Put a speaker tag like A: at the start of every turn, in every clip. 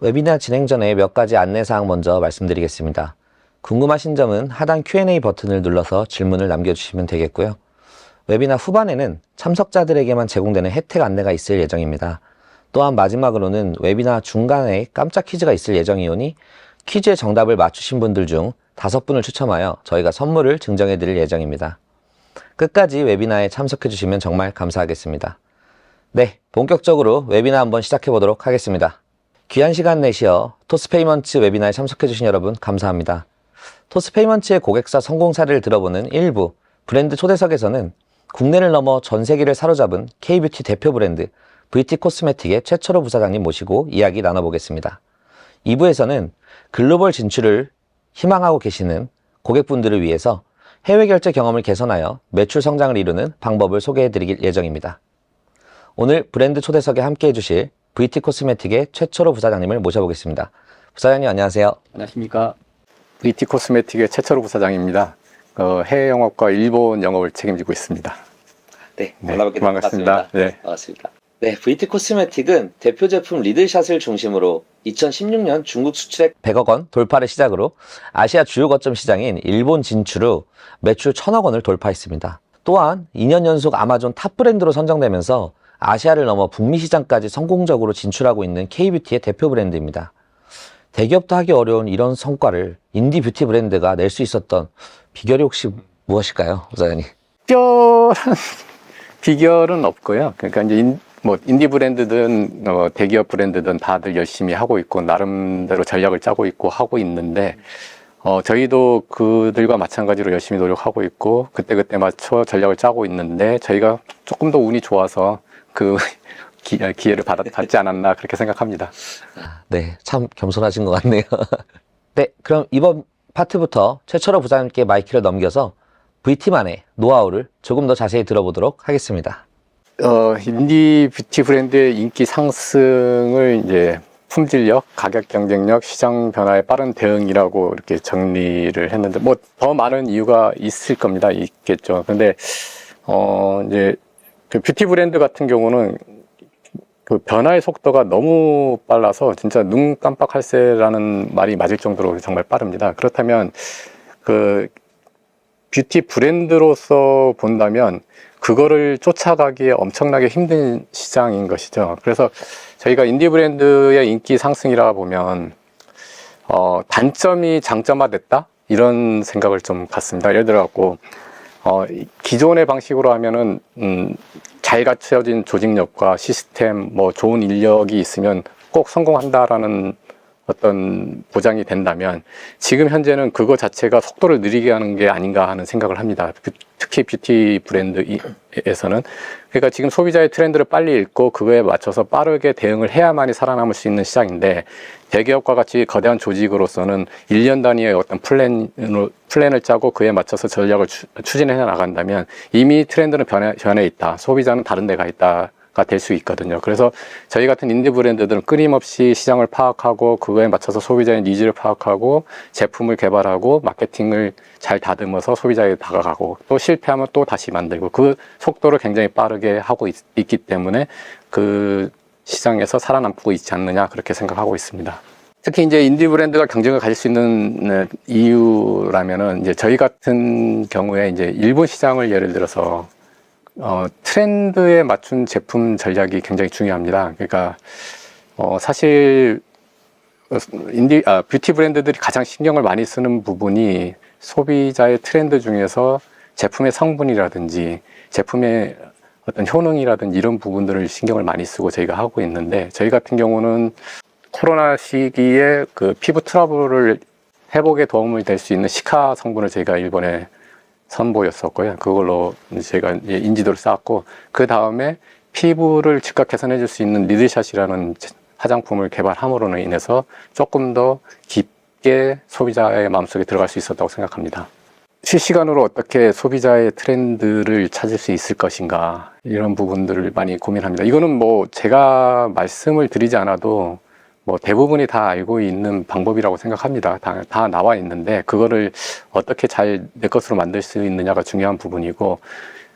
A: 웨비나 진행 전에 몇 가지 안내사항 먼저 말씀드리겠습니다. 궁금하신 점은 하단 Q&A 버튼을 눌러서 질문을 남겨주시면 되겠고요. 웨비나 후반에는 참석자들에게만 제공되는 혜택 안내가 있을 예정입니다. 또한 마지막으로는 웨비나 중간에 깜짝 퀴즈가 있을 예정이오니 퀴즈의 정답을 맞추신 분들 중 5분을 추첨하여 저희가 선물을 증정해 드릴 예정입니다. 끝까지 웨비나에 참석해 주시면 정말 감사하겠습니다. 네, 본격적으로 웨비나 한번 시작해 보도록 하겠습니다. 귀한 시간 내시어 토스페이먼츠 웨비나에 참석해 주신 여러분 감사합니다. 토스페이먼츠의 고객사 성공 사례를 들어보는 1부 브랜드 초대석에서는 국내를 넘어 전 세계를 사로잡은 K뷰티 대표 브랜드 VT 코스메틱의 최철호 부사장님 모시고 이야기 나눠보겠습니다. 2부에서는 글로벌 진출을 희망하고 계시는 고객분들을 위해서 해외 결제 경험을 개선하여 매출 성장을 이루는 방법을 소개해 드릴 예정입니다. 오늘 브랜드 초대석에 함께 해주실 VT 코스메틱의 최철호 부사장님을 모셔보겠습니다. 부사장님 안녕하세요.
B: 안녕하십니까. VT 코스메틱의 최철호 부사장입니다. 해외 영업과 일본 영업을 책임지고 있습니다.
A: 네, 만나뵙게
B: 반갑습니다.
A: 반갑습니다. 네. 반갑습니다. 네, VT 코스메틱은 대표 제품 리들샷을 중심으로 2016년 중국 수출액 100억 원 돌파를 시작으로 아시아 주요 거점 시장인 일본 진출 후 매출 1000억 원을 돌파했습니다. 또한 2년 연속 아마존 탑 브랜드로 선정되면서 아시아를 넘어 북미 시장까지 성공적으로 진출하고 있는 K뷰티의 대표 브랜드입니다. 대기업도 하기 어려운 이런 성과를 인디 뷰티 브랜드가 낼 수 있었던 비결이 혹시 무엇일까요, 부사장님?
B: 비결은 없고요. 그러니까 이제 인디 브랜드든 대기업 브랜드든 다들 열심히 하고 있고 나름대로 전략을 짜고 있고 하고 있는데 저희도 그들과 마찬가지로 열심히 노력하고 있고 그때그때 맞춰 전략을 짜고 있는데 저희가 조금 더 운이 좋아서 그 기회를 받지 않았나 그렇게 생각합니다.
A: 네, 참 겸손하신 것 같네요. 네, 그럼 이번 파트부터 최철호 부사장님께 마이크를 넘겨서 VT만의 노하우를 조금 더 자세히 들어보도록 하겠습니다.
B: 인디 뷰티 브랜드의 인기 상승을 이제 품질력, 가격 경쟁력, 시장 변화에 빠른 대응이라고 이렇게 정리를 했는데 뭐 더 많은 이유가 있을 겁니다. 있겠죠. 근데 이제 그 뷰티 브랜드 같은 경우는 그 변화의 속도가 너무 빨라서 진짜 눈 깜빡할 새라는 말이 맞을 정도로 정말 빠릅니다. 그렇다면 그 뷰티 브랜드로서 본다면 그거를 쫓아가기에 엄청나게 힘든 시장인 것이죠. 그래서 저희가 인디 브랜드의 인기 상승이라 보면 단점이 장점화됐다 이런 생각을 좀 갖습니다. 예를 들어 갖고 기존의 방식으로 하면은 잘 갖춰진 조직력과 시스템, 뭐 좋은 인력이 있으면 꼭 성공한다라는 어떤 보장이 된다면 지금 현재는 그거 자체가 속도를 느리게 하는 게 아닌가 하는 생각을 합니다. 특히 뷰티 브랜드에서는. 그러니까 지금 소비자의 트렌드를 빨리 읽고 그거에 맞춰서 빠르게 대응을 해야만이 살아남을 수 있는 시장인데 대기업과 같이 거대한 조직으로서는 1년 단위의 어떤 플랜을 짜고 그에 맞춰서 전략을 추진해 나간다면 이미 트렌드는 변해 있다. 소비자는 다른 데가 있다. 될 수 있거든요. 그래서 저희 같은 인디 브랜드들은 끊임없이 시장을 파악하고 그거에 맞춰서 소비자의 니즈를 파악하고 제품을 개발하고 마케팅을 잘 다듬어서 소비자에게 다가가고 또 실패하면 또 다시 만들고 그 속도를 굉장히 빠르게 하고 있기 때문에 그 시장에서 살아남고 있지 않느냐 그렇게 생각하고 있습니다. 특히 이제 인디 브랜드가 경쟁을 가질 수 있는 이유라면은 이제 저희 같은 경우에 이제 일본 시장을 예를 들어서 트렌드에 맞춘 제품 전략이 굉장히 중요합니다. 그러니까 사실 뷰티 브랜드들이 가장 신경을 많이 쓰는 부분이 소비자의 트렌드 중에서 제품의 성분이라든지 제품의 어떤 효능이라든지 이런 부분들을 신경을 많이 쓰고 저희가 하고 있는데 저희 같은 경우는 코로나 시기에 그 피부 트러블을 회복에 도움이 될 수 있는 시카 성분을 저희가 일본에 선보였었고요. 그걸로 제가 인지도를 쌓았고 그 다음에 피부를 즉각 개선해 줄 수 있는 리들샷이라는 화장품을 개발함으로 인해서 조금 더 깊게 소비자의 마음속에 들어갈 수 있었다고 생각합니다. 실시간으로 어떻게 소비자의 트렌드를 찾을 수 있을 것인가 이런 부분들을 많이 고민합니다. 이거는 뭐 제가 말씀을 드리지 않아도 뭐 대부분이 다 알고 있는 방법이라고 생각합니다. 다 나와 있는데 그거를 어떻게 잘 내 것으로 만들 수 있느냐가 중요한 부분이고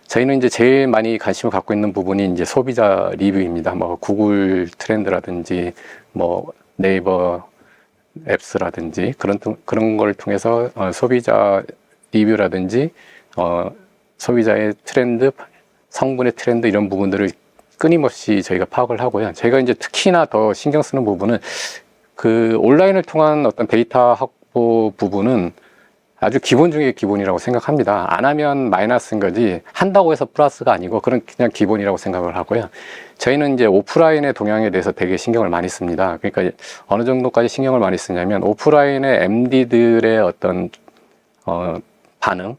B: 저희는 이제 제일 많이 관심을 갖고 있는 부분이 이제 소비자 리뷰입니다. 뭐 구글 트렌드라든지 뭐 네이버 앱스라든지 그런 걸 통해서 소비자 리뷰라든지 소비자의 트렌드, 성분의 트렌드 이런 부분들을 끊임없이 저희가 파악을 하고요. 저희가 이제 특히나 더 신경 쓰는 부분은 그 온라인을 통한 어떤 데이터 확보 부분은 아주 기본 중에 기본이라고 생각합니다. 안 하면 마이너스인 거지 한다고 해서 플러스가 아니고 그런 그냥 기본이라고 생각을 하고요. 저희는 이제 오프라인의 동향에 대해서 되게 신경을 많이 씁니다. 그러니까 어느 정도까지 신경을 많이 쓰냐면 오프라인의 MD들의 어떤 반응,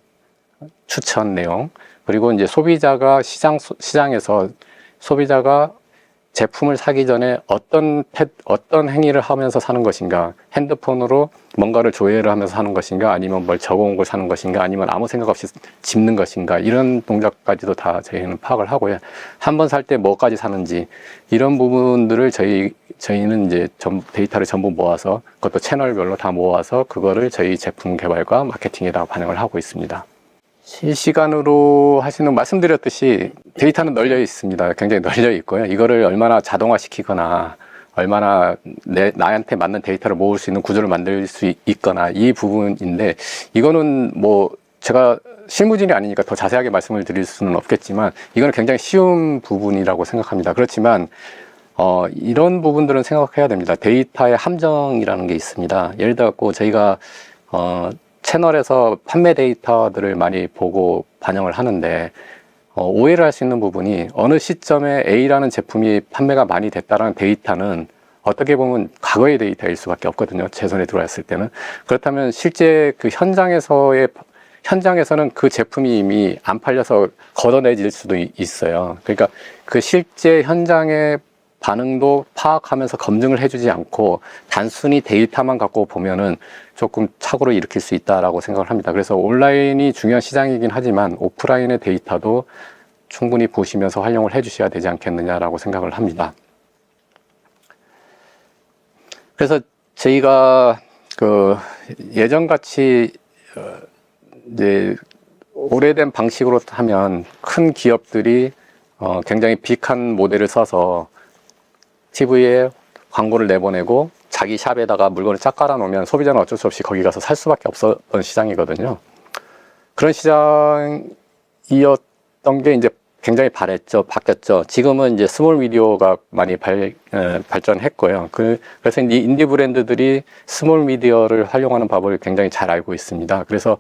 B: 추천 내용, 그리고 이제 소비자가 시장에서 소비자가 제품을 사기 전에 어떤 행위를 하면서 사는 것인가, 핸드폰으로 뭔가를 조회를 하면서 사는 것인가, 아니면 뭘 적어온 걸 사는 것인가, 아니면 아무 생각 없이 집는 것인가, 이런 동작까지도 다 저희는 파악을 하고요. 한 번 살 때 뭐까지 사는지 이런 부분들을 저희는 이제 데이터를 전부 모아서 그것도 채널별로 다 모아서 그거를 저희 제품 개발과 마케팅에다가 반영을 하고 있습니다. 실시간으로 하시는 말씀드렸듯이 데이터는 널려 있습니다. 굉장히 널려 있고요. 이거를 얼마나 자동화시키거나 얼마나 나한테 맞는 데이터를 모을 수 있는 구조를 만들 수 있거나 이 부분인데 이거는 뭐 제가 실무진이 아니니까 더 자세하게 말씀을 드릴 수는 없겠지만 이거는 굉장히 쉬운 부분이라고 생각합니다. 그렇지만 이런 부분들은 생각해야 됩니다. 데이터의 함정이라는 게 있습니다. 예를 들어 저희가 채널에서 판매 데이터들을 많이 보고 반영을 하는데 오해를 할 수 있는 부분이 어느 시점에 A라는 제품이 판매가 많이 됐다는 데이터는 어떻게 보면 과거의 데이터일 수밖에 없거든요. 제 손에 들어왔을 때는. 그렇다면 실제 그 현장에서는 그 제품이 이미 안 팔려서 걷어내질 수도 있어요. 그러니까 그 실제 현장의 반응도 파악하면서 검증을 해주지 않고 단순히 데이터만 갖고 보면은 조금 착오를 일으킬 수 있다라고 생각을 합니다. 그래서 온라인이 중요한 시장이긴 하지만 오프라인의 데이터도 충분히 보시면서 활용을 해주셔야 되지 않겠느냐라고 생각을 합니다. 그래서 저희가 그 예전같이 이제 오래된 방식으로 하면 큰 기업들이 굉장히 빅한 모델을 써서 TV에 광고를 내보내고 자기 샵에다가 물건을 쫙 깔아놓으면 소비자는 어쩔 수 없이 거기 가서 살 수밖에 없었던 시장이거든요. 그런 시장이었던 게 이제 굉장히 바뀌었죠. 지금은 이제 스몰 미디어가 많이 발전했고요. 그래서 인디 브랜드들이 스몰 미디어를 활용하는 법을 굉장히 잘 알고 있습니다. 그래서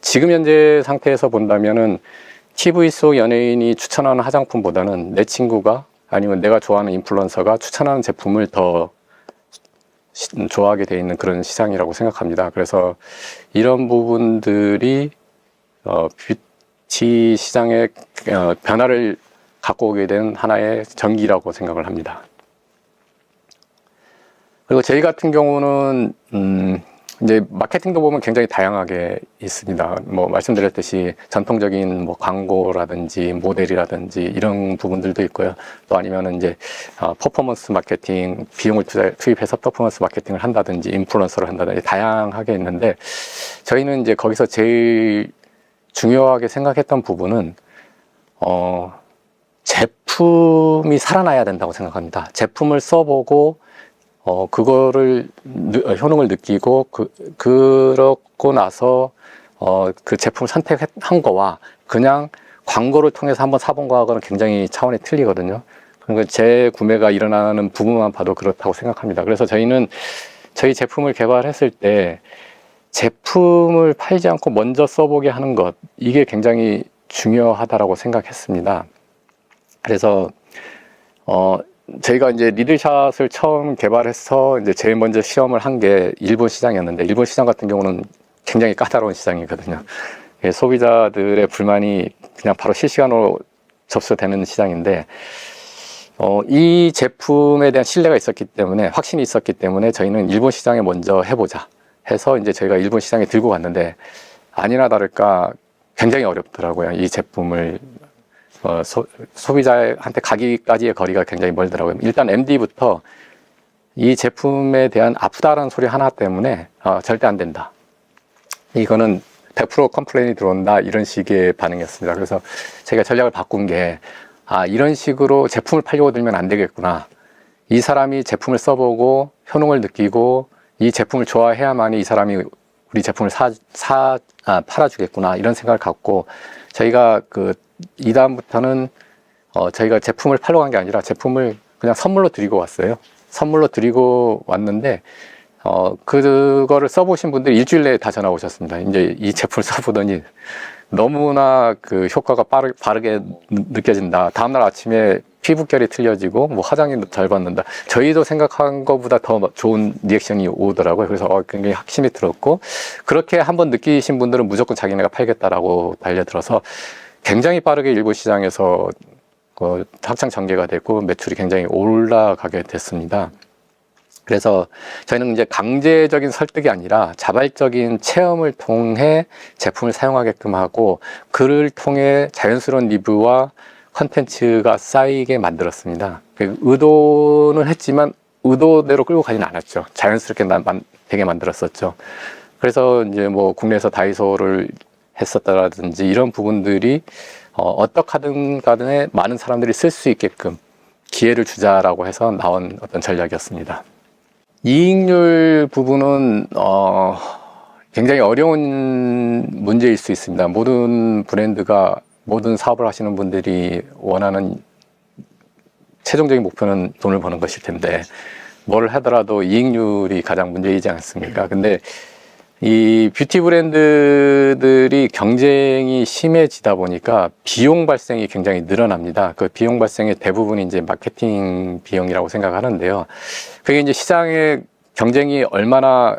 B: 지금 현재 상태에서 본다면은 TV 속 연예인이 추천하는 화장품보다는 내 친구가 아니면 내가 좋아하는 인플루언서가 추천하는 제품을 더 좋아하게 돼 있는 그런 시장이라고 생각합니다. 그래서 이런 부분들이 뷰티 시장의 변화를 갖고 오게 된 하나의 전기라고 생각을 합니다. 그리고 저희 같은 경우는 이제 마케팅도 보면 굉장히 다양하게 있습니다. 뭐 말씀드렸듯이 전통적인 뭐 광고라든지 모델이라든지 이런 부분들도 있고요. 또 아니면은 이제 퍼포먼스 마케팅, 비용을 투입해서 퍼포먼스 마케팅을 한다든지 인플루언서를 한다든지 다양하게 있는데 저희는 이제 거기서 제일 중요하게 생각했던 부분은 제품이 살아나야 된다고 생각합니다. 제품을 써보고 그거를 효능을 느끼고 그렇고 나서 그 제품을 선택한 거와 그냥 광고를 통해서 한번 사본 거하고는 굉장히 차원이 틀리거든요. 그러니까 재구매가 일어나는 부분만 봐도 그렇다고 생각합니다. 그래서 저희는 저희 제품을 개발했을 때 제품을 팔지 않고 먼저 써보게 하는 것, 이게 굉장히 중요하다라고 생각했습니다. 그래서 저희가 이제 리들샷을 처음 개발해서 이제 제일 먼저 시험을 한 게 일본 시장이었는데 일본 시장 같은 경우는 굉장히 까다로운 시장이거든요. 소비자들의 불만이 그냥 바로 실시간으로 접수되는 시장인데 이 제품에 대한 신뢰가 있었기 때문에 확신이 있었기 때문에 저희는 일본 시장에 먼저 해보자 해서 이제 저희가 일본 시장에 들고 갔는데 아니나 다를까 굉장히 어렵더라고요. 이 제품을 소비자한테 가기까지의 거리가 굉장히 멀더라고요. 일단 MD부터 이 제품에 대한 아프다라는 소리 하나 때문에 절대 안 된다. 이거는 100% 컴플레인이 들어온다. 이런 식의 반응이었습니다. 그래서 제가 전략을 바꾼 게 이런 식으로 제품을 팔려고 들면 안 되겠구나. 이 사람이 제품을 써보고 효능을 느끼고 이 제품을 좋아해야만이 이 사람이 우리 제품을 팔아주겠구나, 이런 생각을 갖고 저희가 이 다음부터는 저희가 제품을 팔러 간 게 아니라 제품을 그냥 선물로 드리고 왔어요. 선물로 드리고 왔는데 그거를 써보신 분들이 일주일 내에 다 전화 오셨습니다. 이제 이 제품을 써보더니 너무나 그 효과가 바르게 느껴진다. 다음날 아침에 피부결이 틀려지고 뭐 화장이 잘 받는다. 저희도 생각한 것보다 더 좋은 리액션이 오더라고요. 그래서 굉장히 확신이 들었고, 그렇게 한번 느끼신 분들은 무조건 자기네가 팔겠다라고 달려들어서 굉장히 빠르게 일부 시장에서 확장 전개가 됐고 매출이 굉장히 올라가게 됐습니다. 그래서 저희는 이제 강제적인 설득이 아니라 자발적인 체험을 통해 제품을 사용하게끔 하고, 그를 통해 자연스러운 리뷰와 컨텐츠가 쌓이게 만들었습니다. 의도는 했지만 의도대로 끌고 가지는 않았죠. 자연스럽게 되게 만들었었죠. 그래서 이제 뭐 국내에서 다이소를 했었다라든지 이런 부분들이 어떻게든 간에 많은 사람들이 쓸 수 있게끔 기회를 주자라고 해서 나온 어떤 전략이었습니다. 이익률 부분은 굉장히 어려운 문제일 수 있습니다. 모든 브랜드가, 모든 사업을 하시는 분들이 원하는 최종적인 목표는 돈을 버는 것일 텐데, 뭘 하더라도 이익률이 가장 문제이지 않습니까? 근데 이 뷰티 브랜드들이 경쟁이 심해지다 보니까 비용 발생이 굉장히 늘어납니다. 그 비용 발생의 대부분이 이제 마케팅 비용이라고 생각하는데요. 그게 이제 시장의 경쟁이 얼마나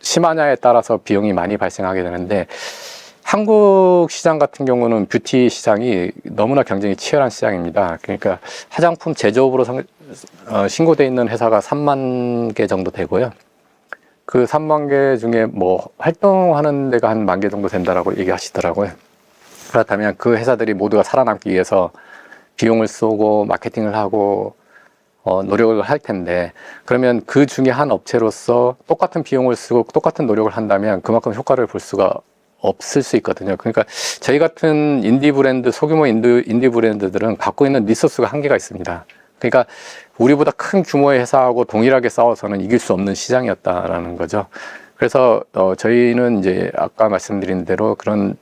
B: 심하냐에 따라서 비용이 많이 발생하게 되는데, 한국 시장 같은 경우는 뷰티 시장이 너무나 경쟁이 치열한 시장입니다. 그러니까 화장품 제조업으로 신고되어 있는 회사가 3만 개 정도 되고요. 그 3만 개 중에 뭐 활동하는 데가 한 1만 개 정도 된다라고 얘기하시더라고요. 그렇다면 그 회사들이 모두가 살아남기 위해서 비용을 쏘고 마케팅을 하고 노력을 할 텐데, 그러면 그 중에 한 업체로서 똑같은 비용을 쓰고 똑같은 노력을 한다면 그만큼 효과를 볼 수가 없을 수 있거든요. 그러니까 저희 같은 인디 브랜드, 소규모 인디 브랜드들은 갖고 있는 리소스가 한계가 있습니다. 그러니까 우리보다 큰 규모의 회사하고 동일하게 싸워서는 이길 수 없는 시장이었다라는 거죠. 그래서 저희는 이제 아까 말씀드린 대로 그런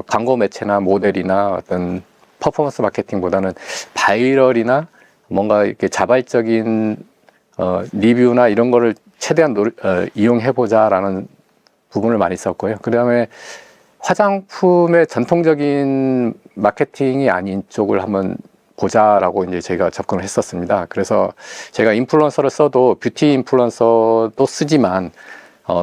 B: 광고 매체나 모델이나 어떤 퍼포먼스 마케팅보다는 바이럴이나 뭔가 이렇게 자발적인 리뷰나 이런 거를 최대한 이용해보자라는 부분을 많이 썼고요. 그 다음에 화장품의 전통적인 마케팅이 아닌 쪽을 한번 보자라고 이제 저희가 접근을 했었습니다. 그래서 제가 인플루언서를 써도 뷰티 인플루언서도 쓰지만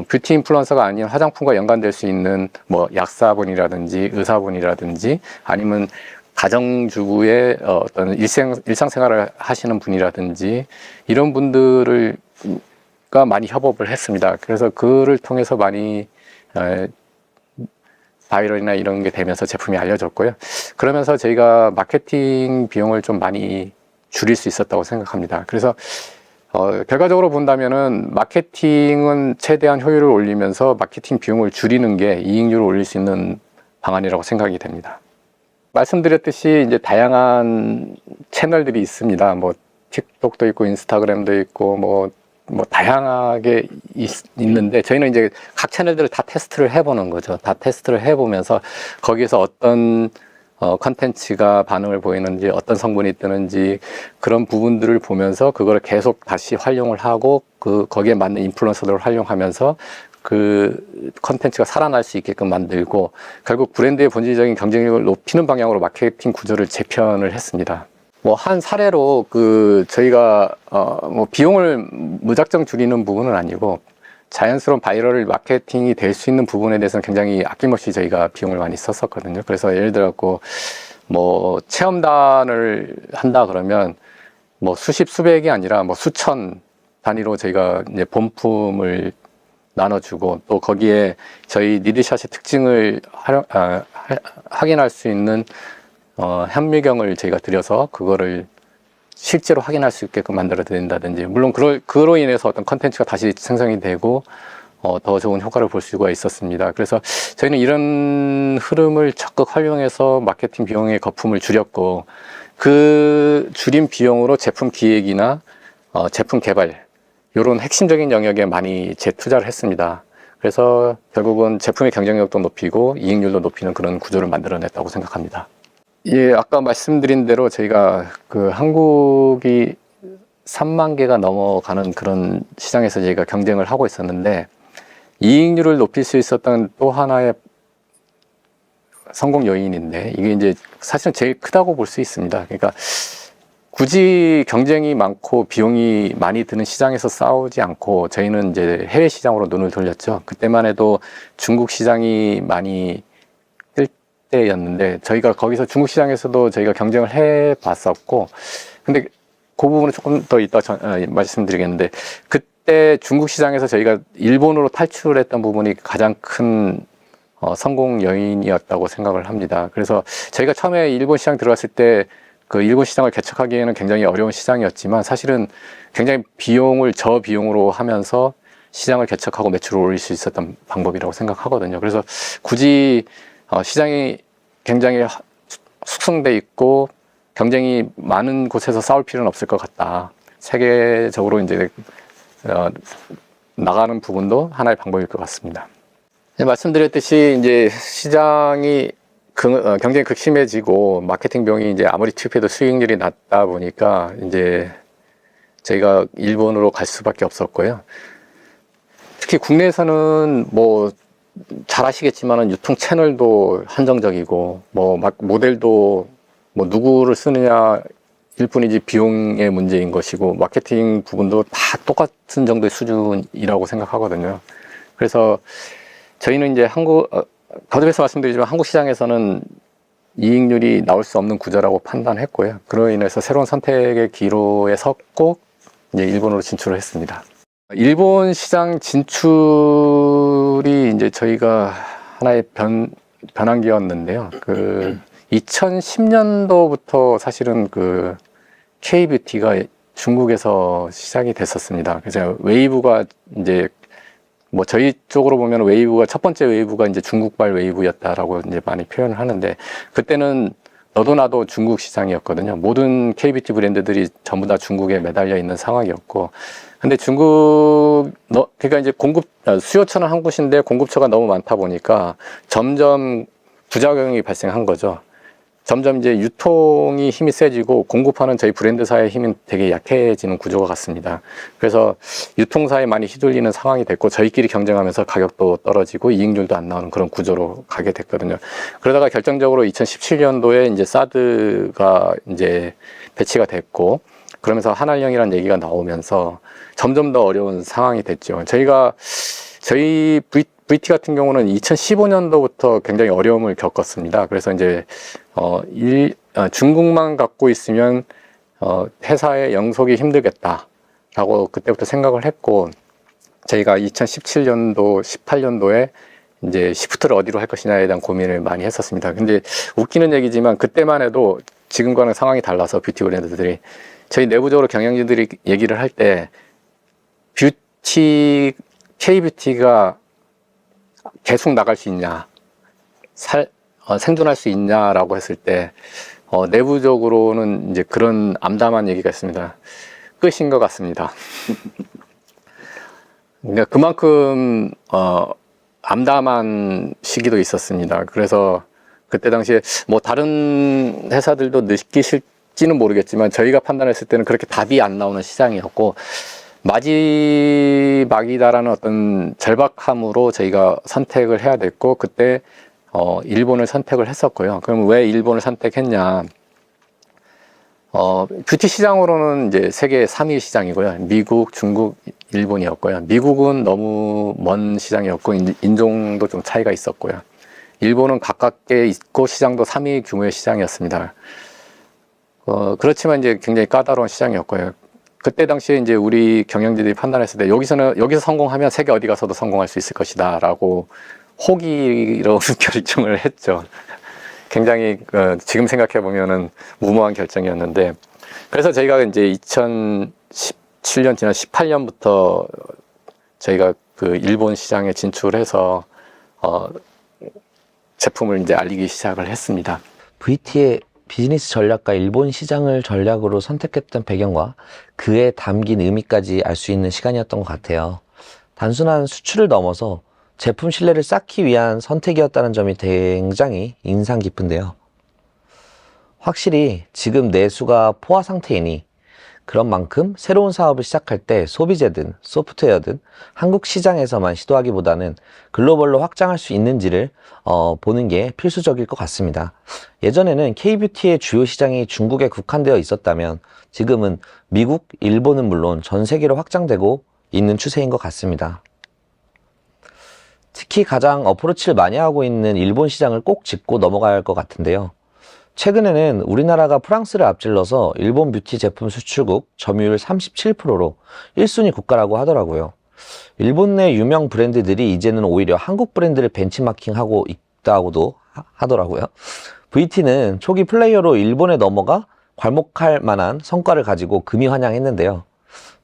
B: 뷰티 인플루언서가 아닌 화장품과 연관될 수 있는 뭐 약사분이라든지 의사분이라든지 아니면 가정주부의 어떤 일상생활을 하시는 분이라든지 이런 분들을 많이 협업을 했습니다. 그래서 그를 통해서 많이 바이럴이나 이런 게 되면서 제품이 알려졌고요. 그러면서 저희가 마케팅 비용을 좀 많이 줄일 수 있었다고 생각합니다. 그래서 결과적으로 본다면은 마케팅은 최대한 효율을 올리면서 마케팅 비용을 줄이는 게 이익률을 올릴 수 있는 방안이라고 생각이 됩니다. 말씀드렸듯이 이제 다양한 채널들이 있습니다. 뭐 틱톡도 있고 인스타그램도 있고 뭐 다양하게 있는데 저희는 이제 각 채널들을 다 테스트를 해보는 거죠. 다 테스트를 해보면서 거기에서 어떤 컨텐츠가 반응을 보이는지, 어떤 성분이 뜨는지 그런 부분들을 보면서 그거를 계속 다시 활용을 하고 거기에 맞는 인플루언서들을 활용하면서 그 컨텐츠가 살아날 수 있게끔 만들고 결국 브랜드의 본질적인 경쟁력을 높이는 방향으로 마케팅 구조를 재편을 했습니다. 뭐 한 사례로 저희가 뭐 비용을 무작정 줄이는 부분은 아니고 자연스러운 바이럴 마케팅이 될 수 있는 부분에 대해서는 굉장히 아낌없이 저희가 비용을 많이 썼었거든요. 그래서 예를 들어 뭐 체험단을 한다 그러면 뭐 수백이 아니라 뭐 수천 단위로 저희가 이제 본품을 나눠주고 또 거기에 저희 니드샷의 특징을 확인할 수 있는 현미경을 저희가 드려서 그거를 실제로 확인할 수 있게끔 만들어 드린다든지, 물론 그로 인해서 어떤 컨텐츠가 다시 생성이 되고 더 좋은 효과를 볼 수가 있었습니다. 그래서 저희는 이런 흐름을 적극 활용해서 마케팅 비용의 거품을 줄였고, 그 줄인 비용으로 제품 기획이나 제품 개발 이런 핵심적인 영역에 많이 재투자를 했습니다. 그래서 결국은 제품의 경쟁력도 높이고 이익률도 높이는 그런 구조를 만들어냈다고 생각합니다. 예, 아까 말씀드린 대로 저희가 그 한국이 3만 개가 넘어가는 그런 시장에서 저희가 경쟁을 하고 있었는데 이익률을 높일 수 있었던 또 하나의 성공 요인인데 이게 이제 사실은 제일 크다고 볼 수 있습니다. 그러니까 굳이 경쟁이 많고 비용이 많이 드는 시장에서 싸우지 않고 저희는 이제 해외 시장으로 눈을 돌렸죠. 그때만 해도 중국 시장이 많이 뜰 때였는데 저희가 거기서 중국 시장에서도 저희가 경쟁을 해 봤었고 근데 그 부분은 조금 더 이따 말씀드리겠는데 그때 중국 시장에서 저희가 일본으로 탈출했던 부분이 가장 큰 성공 요인이었다고 생각을 합니다. 그래서 저희가 처음에 일본 시장 들어갔을 때 그 일본 시장을 개척하기에는 굉장히 어려운 시장이었지만 사실은 굉장히 비용을 저비용으로 하면서 시장을 개척하고 매출을 올릴 수 있었던 방법이라고 생각하거든요. 그래서 굳이 시장이 굉장히 숙성돼 있고 경쟁이 많은 곳에서 싸울 필요는 없을 것 같다. 세계적으로 이제 나가는 부분도 하나의 방법일 것 같습니다. 말씀드렸듯이 이제 시장이 경쟁이 극심해지고 마케팅 비용이 이제 아무리 투입해도 수익률이 낮다 보니까 이제 저희가 일본으로 갈 수밖에 없었고요. 특히 국내에서는 뭐 잘 아시겠지만은 유통 채널도 한정적이고 뭐 모델도 뭐 누구를 쓰느냐 일 뿐이지 비용의 문제인 것이고 마케팅 부분도 다 똑같은 정도의 수준이라고 생각하거든요. 그래서 저희는 이제 거듭해서 말씀드리지만 한국 시장에서는 이익률이 나올 수 없는 구조라고 판단했고요. 그로 인해서 새로운 선택의 기로에 섰고 이제 일본으로 진출을 했습니다. 일본 시장 진출이 이제 저희가 하나의 변환기였는데요. 그 2010년도부터 사실은 그 K-뷰티가 중국에서 시작이 됐었습니다. 그래서 웨이브가 이제 뭐 저희 쪽으로 보면 웨이브가 첫 번째 웨이브가 이제 중국발 웨이브였다라고 이제 많이 표현을 하는데 그때는 너도 나도 중국 시장이었거든요. 모든 K-뷰티 브랜드들이 전부 다 중국에 매달려 있는 상황이었고 근데 그러니까 이제 수요처는 한 곳인데 공급처가 너무 많다 보니까 점점 부작용이 발생한 거죠. 점점 이제 유통이 힘이 세지고 공급하는 저희 브랜드사의 힘은 되게 약해지는 구조가 같습니다. 그래서 유통사에 많이 휘둘리는 상황이 됐고 저희끼리 경쟁하면서 가격도 떨어지고 이익률도 안 나오는 그런 구조로 가게 됐거든요. 그러다가 결정적으로 2017년도에 이제 사드가 이제 배치가 됐고 그러면서 한알령이라는 얘기가 나오면서 점점 더 어려운 상황이 됐죠. 저희 VT 같은 경우는 2015년도부터 굉장히 어려움을 겪었습니다. 그래서 이제 중국만 갖고 있으면 회사의 영속이 힘들겠다라고 그때부터 생각을 했고 저희가 2017년도, 18년도에 이제 시프트를 어디로 할 것이냐에 대한 고민을 많이 했었습니다. 근데 웃기는 얘기지만 그때만 해도 지금과는 상황이 달라서 뷰티 브랜드들이 저희 내부적으로 경영진들이 얘기를 할 때 K-뷰티가 계속 나갈 수 있냐, 생존할 수 있냐라고 했을 때, 내부적으로는 이제 그런 암담한 얘기가 있습니다. 끝인 것 같습니다. 그러니까 그만큼, 암담한 시기도 있었습니다. 그래서 그때 당시에 뭐 다른 회사들도 느끼실지는 모르겠지만 저희가 판단했을 때는 그렇게 답이 안 나오는 시장이었고, 마지막이다라는 어떤 절박함으로 저희가 선택을 해야 됐고 그때 일본을 선택을 했었고요. 그럼 왜 일본을 선택했냐? 뷰티 시장으로는 이제 세계 3위 시장이고요. 미국, 중국, 일본이었고요. 미국은 너무 먼 시장이었고 인종도 좀 차이가 있었고요. 일본은 가깝게 있고 시장도 3위 규모의 시장이었습니다. 그렇지만 이제 굉장히 까다로운 시장이었고요. 그때 당시에 이제 우리 경영진들이 판단했을 때 여기서 성공하면 세계 어디 가서도 성공할 수 있을 것이다라고 호기로운 결정을 했죠. 굉장히 지금 생각해 보면은 무모한 결정이었는데 그래서 저희가 이제 2017년 지난 18년부터 저희가 그 일본 시장에 진출해서 제품을 이제 알리기 시작을 했습니다.
A: VT의 비즈니스 전략과 일본 시장을 전략으로 선택했던 배경과 그에 담긴 의미까지 알 수 있는 시간이었던 것 같아요. 단순한 수출을 넘어서 제품 신뢰를 쌓기 위한 선택이었다는 점이 굉장히 인상 깊은데요. 확실히 지금 내수가 포화 상태이니 그런 만큼 새로운 사업을 시작할 때 소비재든 소프트웨어든 한국 시장에서만 시도하기보다는 글로벌로 확장할 수 있는지를 보는 게 필수적일 것 같습니다. 예전에는 K뷰티의 주요 시장이 중국에 국한되어 있었다면 지금은 미국, 일본은 물론 전 세계로 확장되고 있는 추세인 것 같습니다. 특히 가장 어프로치를 많이 하고 있는 일본 시장을 꼭 짚고 넘어가야 할 것 같은데요. 최근에는 우리나라가 프랑스를 앞질러서 일본 뷰티 제품 수출국 점유율 37%로 1순위 국가라고 하더라고요. 일본 내 유명 브랜드들이 이제는 오히려 한국 브랜드를 벤치마킹하고 있다고도 하더라고요. VT는 초기 플레이어로 일본에 넘어가 괄목할 만한 성과를 가지고 금이 환영했는데요.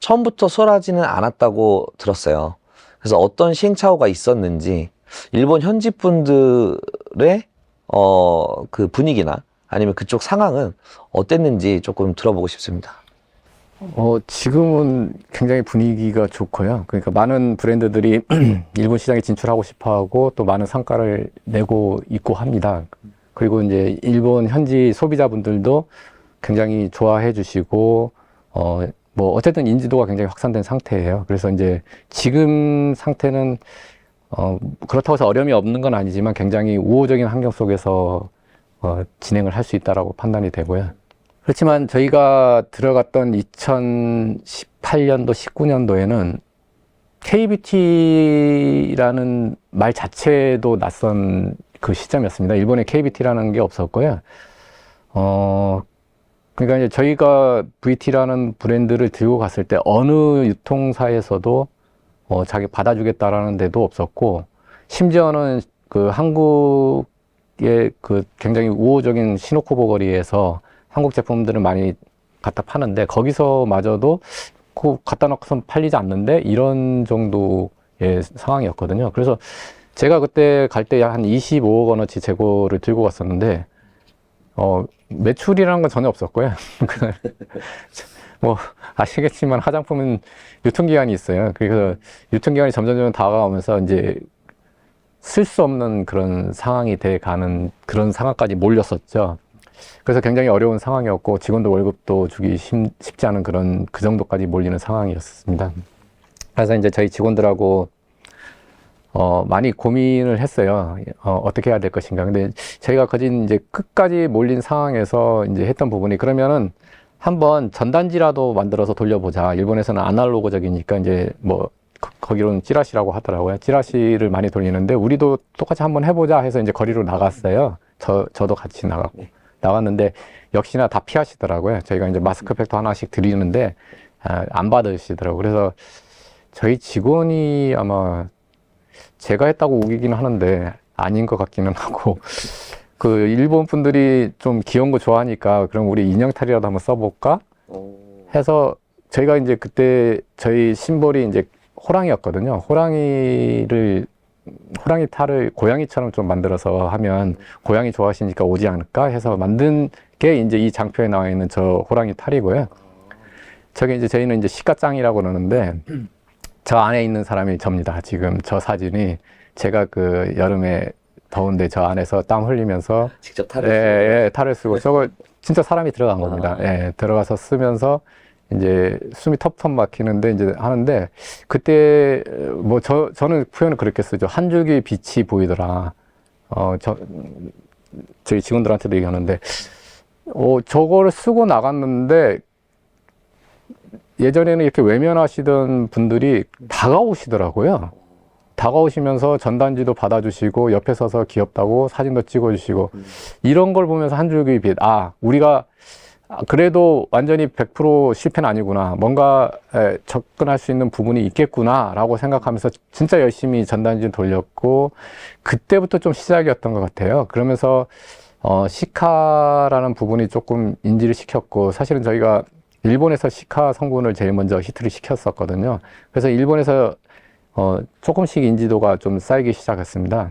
A: 처음부터 수월하지는 않았다고 들었어요. 그래서 어떤 시행착오가 있었는지 일본 현지 분들의 그 분위기나 아니면 그쪽 상황은 어땠는지 조금 들어보고 싶습니다.
B: 지금은 굉장히 분위기가 좋고요. 그러니까 많은 브랜드들이 일본 시장에 진출하고 싶어 하고 또 많은 성과를 내고 있고 합니다. 그리고 이제 일본 현지 소비자분들도 굉장히 좋아해 주시고, 뭐, 어쨌든 인지도가 굉장히 확산된 상태예요. 그래서 이제 지금 상태는, 그렇다고 해서 어려움이 없는 건 아니지만 굉장히 우호적인 환경 속에서 진행을 할 수 있다라고 판단이 되고요. 그렇지만 저희가 들어갔던 2018년도, 19년도에는 K뷰티라는 말 자체도 낯선 그 시점이었습니다. 일본에 K뷰티라는 게 없었고요. 그러니까 이제 저희가 VT라는 브랜드를 들고 갔을 때 어느 유통사에서도 자기 받아주겠다라는 데도 없었고, 심지어는 그 한국의 그 굉장히 우호적인 시노쿠보 거리에서 한국 제품들을 많이 갖다 파는데 거기서마저도 그 갖다 놓고선 팔리지 않는데 이런 정도의 상황이었거든요. 그래서 제가 그때 갈 때 한 25억 원어치 재고를 들고 갔었는데 매출이라는 건 전혀 없었고요. 뭐 아시겠지만 화장품은 유통기한이 있어요. 그래서 유통기한이 점점 다가오면서 이제 쓸 수 없는 그런 상황이 돼 가는 그런 상황까지 몰렸었죠. 그래서 굉장히 어려운 상황이었고 직원도 월급도 주기 쉽지 않은 그런 그 정도까지 몰리는 상황이었습니다. 그래서 이제 저희 직원들하고 많이 고민을 했어요. 어떻게 해야 될 것인가. 근데 저희가 거진 이제 끝까지 몰린 상황에서 이제 했던 부분이 그러면은 한번 전단지라도 만들어서 돌려보자. 일본에서는 아날로그적이니까 이제 뭐 거기로는 찌라시라고 하더라고요. 찌라시를 많이 돌리는데 우리도 똑같이 한번 해보자 해서 이제 거리로 나갔어요. 저도 같이 나갔는데 역시나 다 피하시더라고요. 저희가 이제 마스크팩도 하나씩 드리는데 안 받으시더라고요. 그래서 저희 직원이 아마 제가 했다고 우기긴 하는데 아닌 것 같기는 하고 그 일본 분들이 좀 귀여운 거 좋아하니까 그럼 우리 인형탈이라도 한번 써볼까 해서 저희가 이제 그때 저희 심볼이 이제 호랑이였거든요. 호랑이 탈을 고양이처럼 좀 만들어서 하면 고양이 좋아하시니까 오지 않을까 해서 만든 게 이제 이 장표에 나와 있는 저 호랑이 탈이고요. 저게 이제 저희는 이제 시가짱이라고 그러는데 저 안에 있는 사람이 접니다. 지금 저 사진이 제가 그 여름에 더운데 저 안에서 땀 흘리면서
A: 직접 탈을
B: 탈을 쓰고 저거 진짜 사람이 들어간 겁니다. 예, 들어가서 쓰면서 이제 숨이 텁텁 막히는데 이제 하는데 그때 뭐 저는 표현을 그렇게 쓰죠. 한 줄기 빛이 보이더라. 저희 직원들한테도 얘기하는데 저거를 쓰고 나갔는데 예전에는 이렇게 외면하시던 분들이 다가오시더라고요. 다가오시면서 전단지도 받아주시고 옆에 서서 귀엽다고 사진도 찍어주시고 이런 걸 보면서 한 줄기 빛. 우리가 그래도 완전히 100% 실패는 아니구나. 뭔가 접근할 수 있는 부분이 있겠구나 라고 생각하면서 진짜 열심히 전단지 돌렸고 그때부터 좀 시작이었던 것 같아요. 그러면서 시카라는 부분이 조금 인지를 시켰고 사실은 저희가 일본에서 시카 성분을 제일 먼저 히트를 시켰었거든요. 그래서 일본에서 조금씩 인지도가 좀 쌓이기 시작했습니다.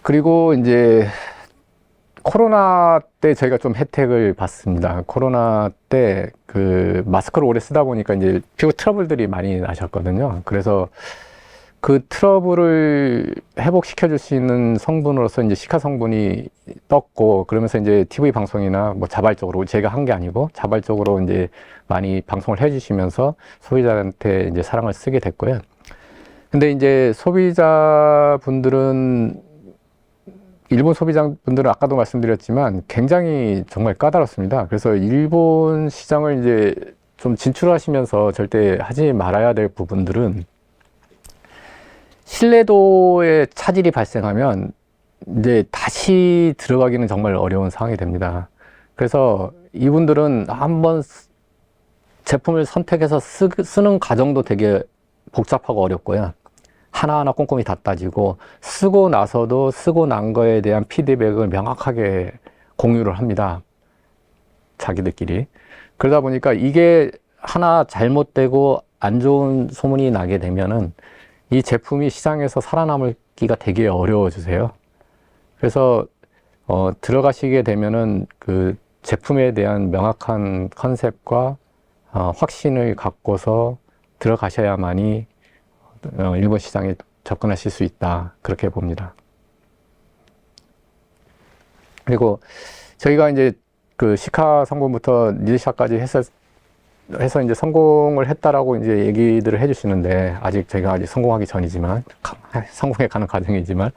B: 그리고 이제 코로나 때 저희가 좀 혜택을 받습니다. 코로나 때 그 마스크를 오래 쓰다 보니까 이제 피부 트러블들이 많이 나셨거든요. 그래서 그 트러블을 회복시켜 줄 수 있는 성분으로서 이제 시카 성분이 떴고, 그러면서 이제 TV 방송이나 뭐 자발적으로, 제가 한 게 아니고 자발적으로 이제 많이 방송을 해 주시면서 소비자한테 이제 사랑을 쓰게 됐고요. 근데 이제 소비자분들은, 일본 소비자분들은 아까도 말씀드렸지만 굉장히 정말 까다롭습니다. 그래서 일본 시장을 이제 좀 진출하시면서 절대 하지 말아야 될 부분들은, 신뢰도에 차질이 발생하면 이제 다시 들어가기는 정말 어려운 상황이 됩니다. 그래서 이분들은 한번 제품을 선택해서 쓰는 과정도 되게 복잡하고 어렵고요. 하나하나 꼼꼼히 다 따지고, 쓰고 나서도 쓰고 난 거에 대한 피드백을 명확하게 공유를 합니다. 자기들끼리. 그러다 보니까 이게 하나 잘못되고 안 좋은 소문이 나게 되면은 이 제품이 시장에서 살아남기가 되게 어려워지세요. 그래서 들어가시게 되면은 그 제품에 대한 명확한 컨셉과 확신을 갖고서 들어가셔야만이 일본 시장에 접근하실 수 있다, 그렇게 봅니다. 그리고 저희가 이제 그 시카 성분부터 니드샷까지 해서 이제 성공을 했다라고 이제 얘기들을 해주시는데, 아직 저희가 아직 성공하기 전이지만, 성공해 가는 과정이지만,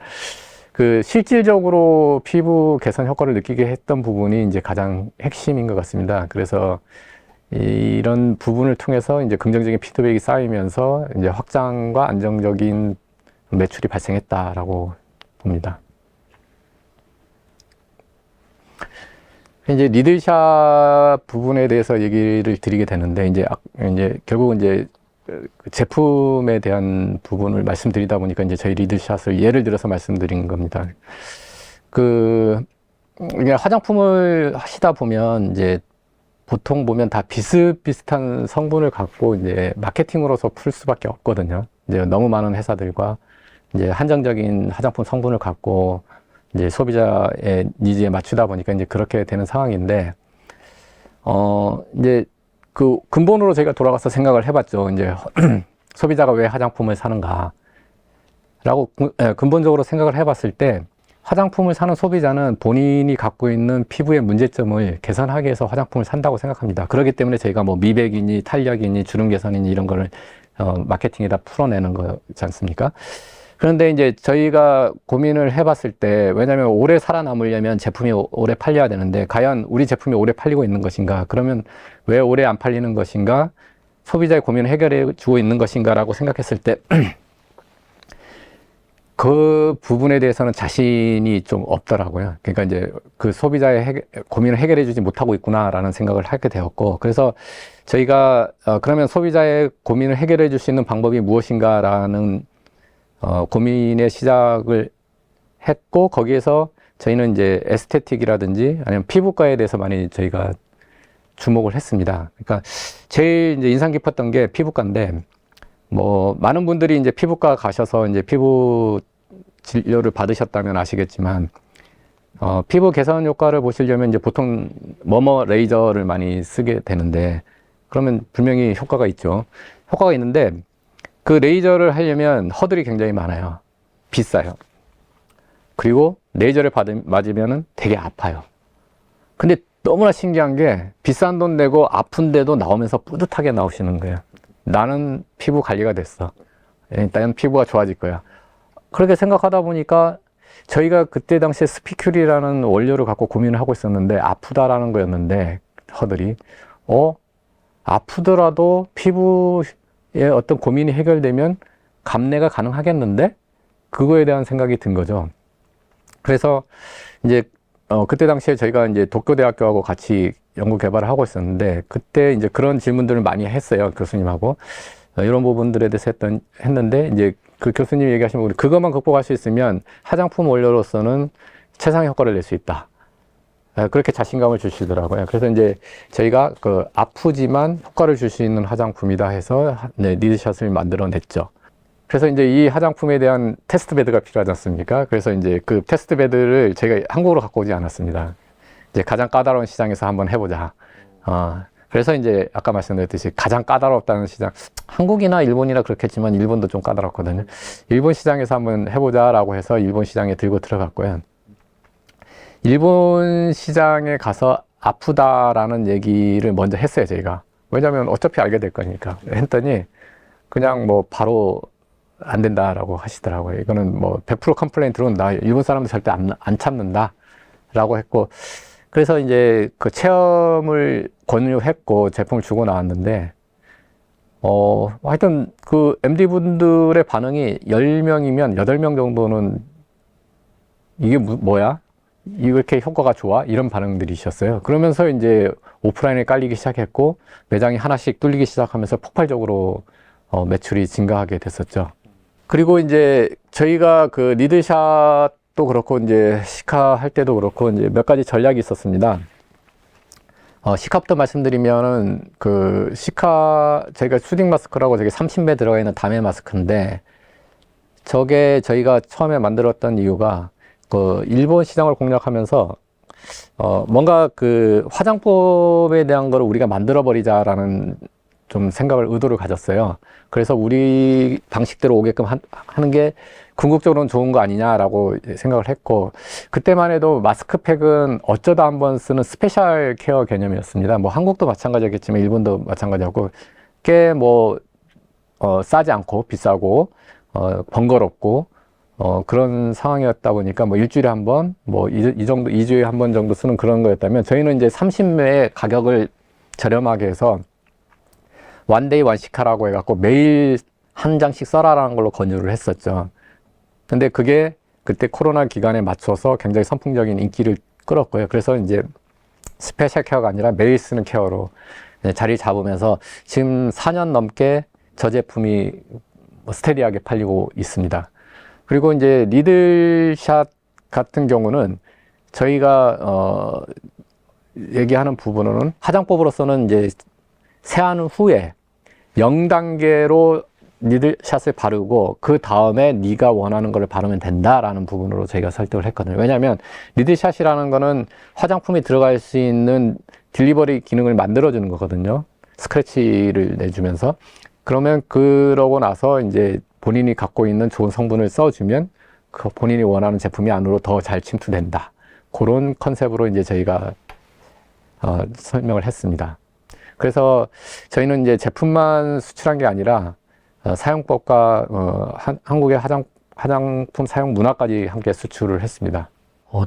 B: 그 실질적으로 피부 개선 효과를 느끼게 했던 부분이 이제 가장 핵심인 것 같습니다. 그래서 이런 부분을 통해서 이제 긍정적인 피드백이 쌓이면서 이제 확장과 안정적인 매출이 발생했다라고 봅니다. 이제 리들샷 부분에 대해서 얘기를 드리게 되는데, 이제 결국 이제 그 제품에 대한 부분을 말씀드리다 보니까 이제 저희 리들샷을 예를 들어서 말씀드린 겁니다. 그냥 화장품을 하시다 보면 이제 보통 보면 다 비슷비슷한 성분을 갖고 이제 마케팅으로서 풀 수밖에 없거든요. 이제 너무 많은 회사들과 이제 한정적인 화장품 성분을 갖고 이제 소비자의 니즈에 맞추다 보니까 이제 그렇게 되는 상황인데, 이제 그 근본으로 제가 돌아가서 생각을 해봤죠. 이제 소비자가 왜 화장품을 사는가? 라고 근본적으로 생각을 해봤을 때, 화장품을 사는 소비자는 본인이 갖고 있는 피부의 문제점을 개선하기 위해서 화장품을 산다고 생각합니다. 그렇기 때문에 저희가 뭐 미백이니 탄력이니 주름 개선이니 이런 거를 마케팅에다 풀어내는 거지 않습니까? 그런데 이제 저희가 고민을 해봤을 때, 왜냐하면 오래 살아남으려면 제품이 오래 팔려야 되는데, 과연 우리 제품이 오래 팔리고 있는 것인가? 그러면 왜 오래 안 팔리는 것인가? 소비자의 고민을 해결해 주고 있는 것인가라고 생각했을 때, 그 부분에 대해서는 자신이 좀 없더라고요. 그러니까 이제 그 소비자의 고민을 해결해 주지 못하고 있구나라는 생각을 하게 되었고, 그래서 저희가 그러면 소비자의 고민을 해결해 줄 수 있는 방법이 무엇인가라는 고민의 시작을 했고, 거기에서 저희는 이제 에스테틱이라든지 아니면 피부과에 대해서 많이 저희가 주목을 했습니다. 그러니까 제일 이제 인상 깊었던 게 피부과인데, 뭐 많은 분들이 이제 피부과 가셔서 이제 피부 진료를 받으셨다면 아시겠지만, 피부 개선 효과를 보시려면 이제 보통 머머 레이저를 많이 쓰게 되는데, 그러면 분명히 효과가 있죠. 효과가 있는데 그 레이저를 하려면 허들이 굉장히 많아요. 비싸요. 그리고 레이저를 맞으면은 되게 아파요. 근데 너무나 신기한 게, 비싼 돈 내고 아픈데도 나오면서 뿌듯하게 나오시는 거예요. 나는 피부 관리가 됐어. 일단 피부가 좋아질 거야. 그렇게 생각하다 보니까 저희가 그때 당시에 스피큘이라는 원료를 갖고 고민을 하고 있었는데, 아프다라는 거였는데, 허들이 아프더라도 피부에 어떤 고민이 해결되면 감내가 가능하겠는데? 그거에 대한 생각이 든 거죠. 그래서 이제 그때 당시에 저희가 이제 도쿄대학교하고 같이 연구 개발을 하고 있었는데, 그때 이제 그런 질문들을 많이 했어요, 교수님하고. 이런 부분들에 대해서 했는데, 이제 그 교수님이 얘기하신 부분, 그것만 극복할 수 있으면 화장품 원료로서는 최상의 효과를 낼 수 있다. 그렇게 자신감을 주시더라고요. 그래서 이제 저희가 아프지만 효과를 줄 수 있는 화장품이다 해서, 네, 니드샷을 만들어냈죠. 그래서 이제 이 화장품에 대한 테스트 베드가 필요하지 않습니까? 그래서 이제 그 테스트 베드를 제가 한국으로 갖고 오지 않았습니다. 이제 가장 까다로운 시장에서 한번 해보자. 그래서 이제 아까 말씀드렸듯이 가장 까다롭다는 시장, 한국이나 일본이나 그렇겠지만 일본도 좀 까다롭거든요. 일본 시장에서 한번 해보자라고 해서 일본 시장에 들고 들어갔고요. 일본 시장에 가서 아프다라는 얘기를 먼저 했어요, 저희가. 왜냐면 어차피 알게 될 거니까. 했더니 그냥 뭐 바로 안 된다라고 하시더라고요. 이거는 뭐 100% 컴플레인 들어온다. 일본 사람들 절대 안 참는다. 라고 했고. 그래서 이제 그 체험을 권유했고 제품을 주고 나왔는데, 하여튼 그 MD분들의 반응이 10명이면 8명 정도는 이게 뭐야? 이렇게 효과가 좋아? 이런 반응들이셨어요. 그러면서 이제 오프라인에 깔리기 시작했고, 매장이 하나씩 뚫리기 시작하면서 폭발적으로 매출이 증가하게 됐었죠. 그리고 이제 저희가 그 리드샷도 그렇고, 이제 시카 할 때도 그렇고, 이제 몇 가지 전략이 있었습니다. 시카부터 말씀드리면은, 그 시카, 저희가 수딩 마스크라고 저게 30배 들어가 있는 다메 마스크인데, 저게 저희가 처음에 만들었던 이유가, 그 일본 시장을 공략하면서 뭔가 그 화장법에 대한 거를 우리가 만들어 버리자라는 좀 생각을 의도를 가졌어요. 그래서 우리 방식대로 오게끔 하는 게 궁극적으로는 좋은 거 아니냐라고 생각을 했고, 그때만 해도 마스크팩은 어쩌다 한번 쓰는 스페셜 케어 개념이었습니다. 뭐 한국도 마찬가지였겠지만 일본도 마찬가지였고, 꽤 뭐 싸지 않고 비싸고 번거롭고 그런 상황이었다 보니까 뭐 일주일에 한 번, 뭐 이 정도, 2주에 한 번 정도 쓰는 그런 거였다면, 저희는 이제 30매의 가격을 저렴하게 해서 원데이 원시카라고 해갖고 매일 한 장씩 써라라는 걸로 권유를 했었죠. 근데 그게 그때 코로나 기간에 맞춰서 굉장히 선풍적인 인기를 끌었고요. 그래서 이제 스페셜 케어가 아니라 매일 쓰는 케어로 자리 잡으면서 지금 4년 넘게 저 제품이 스테디하게 팔리고 있습니다. 그리고 이제 리들샷 같은 경우는 저희가 얘기하는 부분은 화장법으로서는 이제 세안 후에 0단계로 리들샷을 바르고 그 다음에 네가 원하는 걸 바르면 된다라는 부분으로 저희가 설득을 했거든요. 왜냐하면 리들샷이라는 거는 화장품이 들어갈 수 있는 딜리버리 기능을 만들어주는 거거든요. 스크래치를 내주면서. 그러면 그러고 나서 이제 본인이 갖고 있는 좋은 성분을 써주면 그 본인이 원하는 제품이 안으로 더 잘 침투된다. 그런 컨셉으로 이제 저희가 설명을 했습니다. 그래서 저희는 이제 제품만 수출한 게 아니라 사용법과 한국의 화장품 사용 문화까지 함께 수출을 했습니다.